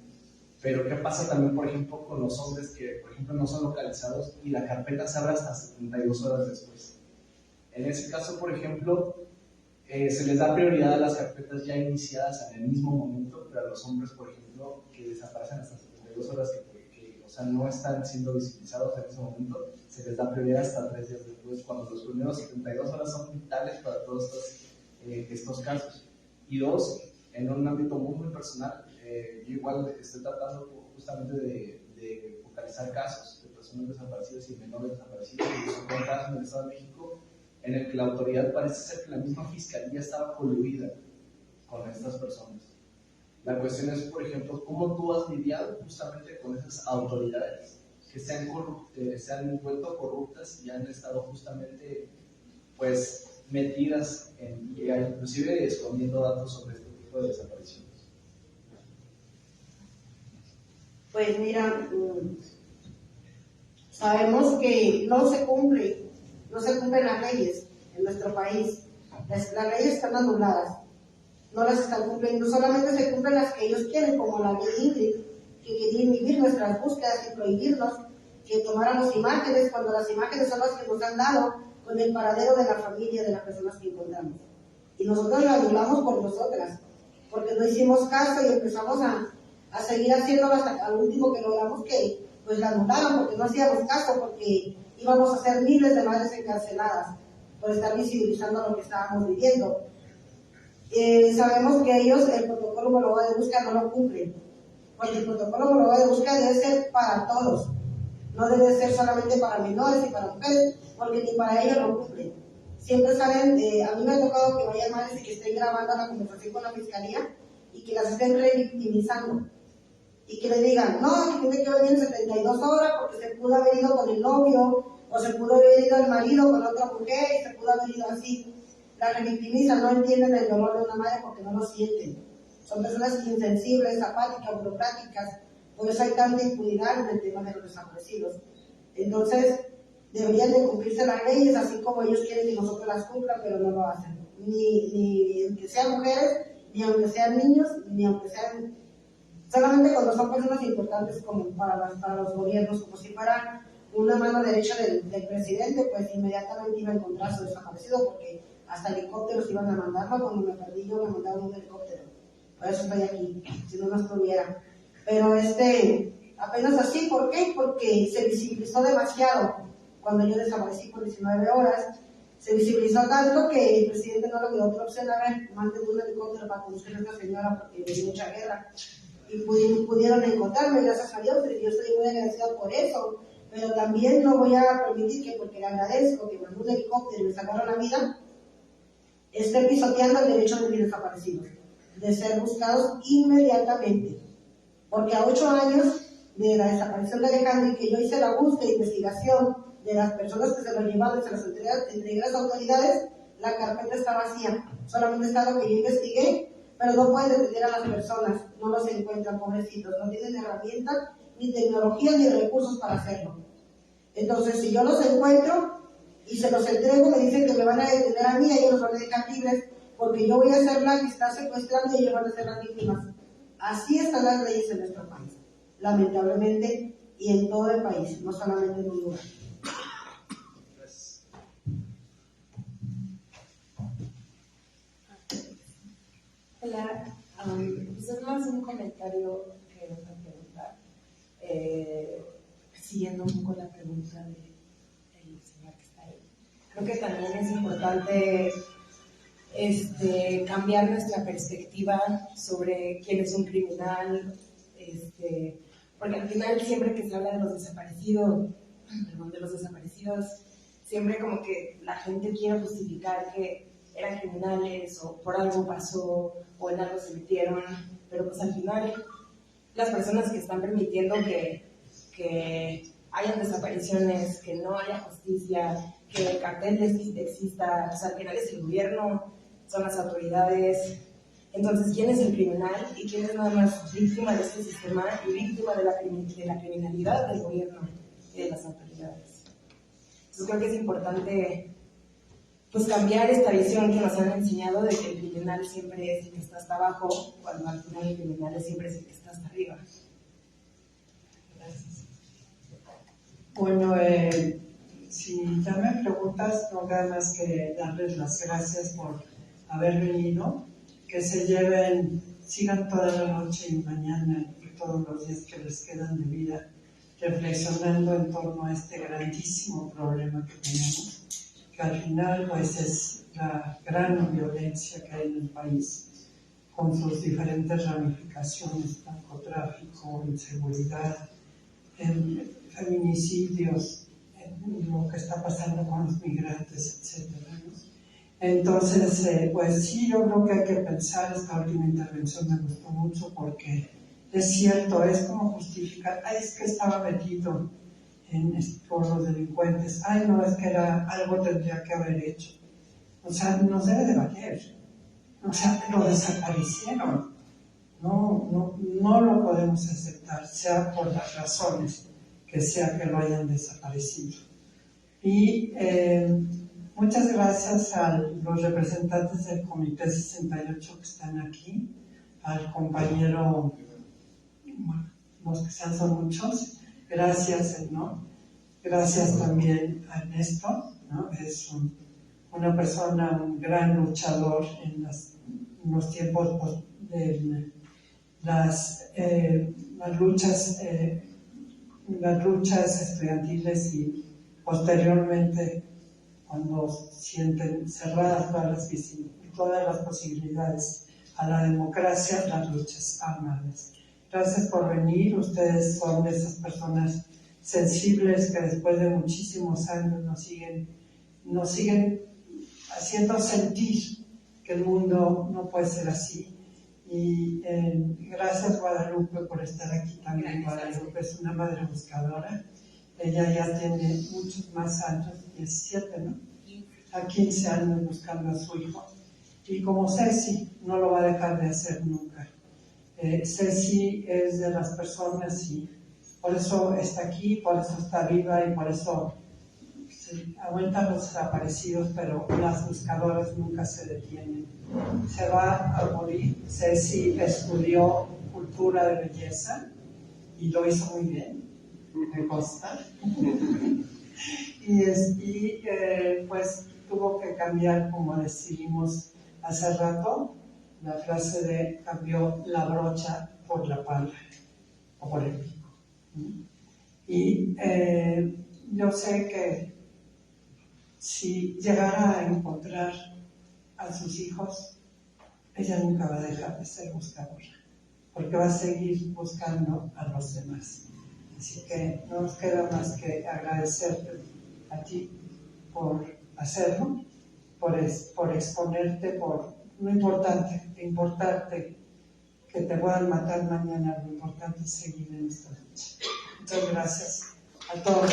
Pero ¿qué pasa también, por ejemplo, con los hombres que, por ejemplo, no son localizados y la carpeta se abre hasta 72 horas después? En ese caso, por ejemplo, se les da prioridad a las carpetas ya iniciadas en el mismo momento, pero a los hombres, por ejemplo, que desaparecen hasta 72 horas, o sea, no están siendo visibilizados en ese momento, se les da prioridad hasta 3 días después, cuando los primeros 72 horas son vitales para todos estos casos. Y dos, en un ámbito muy personal, yo igual estoy tratando justamente de focalizar casos de personas desaparecidas y menores desaparecidos, y es un caso en el Estado de México en el que la autoridad parece ser que la misma fiscalía estaba coluida con estas personas. La cuestión es, por ejemplo, cómo tú has lidiado justamente con esas autoridades que se han vuelto corruptas y han estado justamente, pues, metidas y inclusive escondiendo datos sobre este tipo de desapariciones? Pues mira, sabemos que no se cumplen las leyes en nuestro país. Las leyes están anuladas, no las están cumpliendo, solamente se cumplen las que ellos quieren, como la ley Ingrid, que quería inhibir nuestras búsquedas y prohibirnos que tomáramos imágenes, cuando las imágenes son las que nos han dado con el paradero de la familia, de las personas que encontramos. Y nosotros la anulamos por nosotras, porque no hicimos caso y empezamos a seguir haciéndolo hasta al último que logramos que pues la anularon, porque no hacíamos caso, porque íbamos a ser miles de madres encarceladas por estar visibilizando lo que estábamos viviendo. Sabemos que ellos el protocolo homologado de búsqueda no lo cumplen, porque el protocolo homologado de búsqueda debe ser para todos, no debe ser solamente para menores y para mujeres, porque ni para ellos lo cumplen. Siempre salen, a mí me ha tocado que vayan madres y que estén grabando la conversación con la fiscalía y que las estén revictimizando. Y que le digan, no, que tiene que venir en 72 horas porque se pudo haber ido con el novio, o se pudo haber ido el marido con otra mujer, y se pudo haber ido así. La revictimizan, no entienden el dolor de una madre porque no lo sienten. Son personas insensibles, apáticas, burocráticas, por eso hay tanta impunidad en el tema de los desaparecidos. Entonces, deberían de cumplirse las leyes, así como ellos quieren que nosotros las cumplan, pero no lo hacen. Ni aunque sean mujeres, ni aunque sean niños, ni aunque sean... Solamente cuando son personas importantes como para los gobiernos, como si fuera una mano derecha del presidente, pues inmediatamente iba a encontrar su desaparecido, porque hasta helicópteros iban a mandarlo. Cuando me perdí yo me mandaron un helicóptero, por eso estoy aquí, si no estuviera. Pero apenas así, ¿por qué? Porque se visibilizó demasiado. Cuando yo desaparecí por 19 horas, se visibilizó tanto que el presidente no le dio otra opción. A ver, manden un helicóptero para conocer a esta señora porque hay mucha guerra. Y pudieron encontrarme, gracias a Dios, y yo estoy muy agradecida por eso. Pero también no voy a permitir que, porque le agradezco que mandó un helicóptero y me sacaron la vida, esté pisoteando el derecho de mis desaparecidos, de ser buscados inmediatamente. Porque a 8 años de la desaparición de Alejandro y que yo hice la búsqueda e investigación de las personas que se lo llevaron y se las entregué a las autoridades, la carpeta está vacía. Solamente está lo que yo investigué, pero no pueden detener a las personas, no los encuentran, pobrecitos, no tienen herramientas, ni tecnología, ni recursos para hacerlo. Entonces, si yo los encuentro y se los entrego, me dicen que me van a detener a mí, ellos los van a dejar libres, porque yo voy a ser la que está secuestrando y ellos van a ser las víctimas. Así están las leyes en nuestro país, lamentablemente, y en todo el país, no solamente en un lugar. Hola, es más un comentario que una pregunta, siguiendo un poco la pregunta del señor que está ahí. Creo que también es importante cambiar nuestra perspectiva sobre quién es un criminal, porque al final siempre que se habla de los desaparecidos, siempre como que la gente quiere justificar que eran criminales o por algo pasó o en algo se metieron, pero pues al final las personas que están permitiendo que hayan desapariciones, que no haya justicia, que el cartel exista, o sea, al final es el gobierno, son las autoridades. Entonces, ¿quién es el criminal y quién es nada más víctima de este sistema y víctima de la criminalidad del gobierno y de las autoridades? Entonces creo que es importante pues cambiar esta visión que nos han enseñado de que el criminal siempre es el que está hasta abajo, cuando al final el criminal siempre es el que está hasta arriba. Gracias. Bueno, si ya me preguntas, no queda más que darles las gracias por haber venido, que se lleven, sigan toda la noche y mañana y todos los días que les quedan de vida, reflexionando en torno a este grandísimo problema que tenemos, que al final pues es la gran violencia que hay en el país, con sus diferentes ramificaciones, narcotráfico, inseguridad, feminicidios, lo que está pasando con los migrantes, etc. Entonces, pues sí, yo creo que hay que pensar, esta última intervención me gustó mucho porque es cierto, es como justificar, es que estaba metido por los delincuentes, no, es que algo tendría que haber hecho. O sea, nos debe de valer. O sea, lo desaparecieron. No lo podemos aceptar, sea por las razones que sea que lo hayan desaparecido. Y muchas gracias a los representantes del Comité 68 que están aquí, al compañero, bueno, los que sean son muchos, gracias, ¿no? Gracias también a Néstor, ¿no? Es una persona, un gran luchador en los tiempos de las luchas estudiantiles y posteriormente cuando sienten cerradas todas las posibilidades a la democracia, las luchas armadas. Gracias por venir, ustedes son de esas personas sensibles que después de muchísimos años nos siguen haciendo sentir que el mundo no puede ser así. Y gracias Guadalupe por estar aquí también. Guadalupe es una madre buscadora. Ella ya tiene muchos más años, 17, ¿no? A 15 años buscando a su hijo. Y como Ceci, no lo va a dejar de hacer nunca. Ceci es de las personas y por eso está aquí, por eso está viva y por eso aguantan los desaparecidos, pero las buscadoras nunca se detienen. Se va a morir. Ceci estudió cultura de belleza y lo hizo muy bien, me consta. Pues tuvo que cambiar, como decimos hace rato, la frase de cambió la brocha por la pala o por el pico. Y yo sé que si llegara a encontrar a sus hijos, ella nunca va a dejar de ser buscadora, porque va a seguir buscando a los demás. Así que no nos queda más que agradecerte a ti por hacerlo, por exponerte, por lo importante que te puedan matar mañana, lo importante es seguir en esta lucha. Muchas gracias a todos.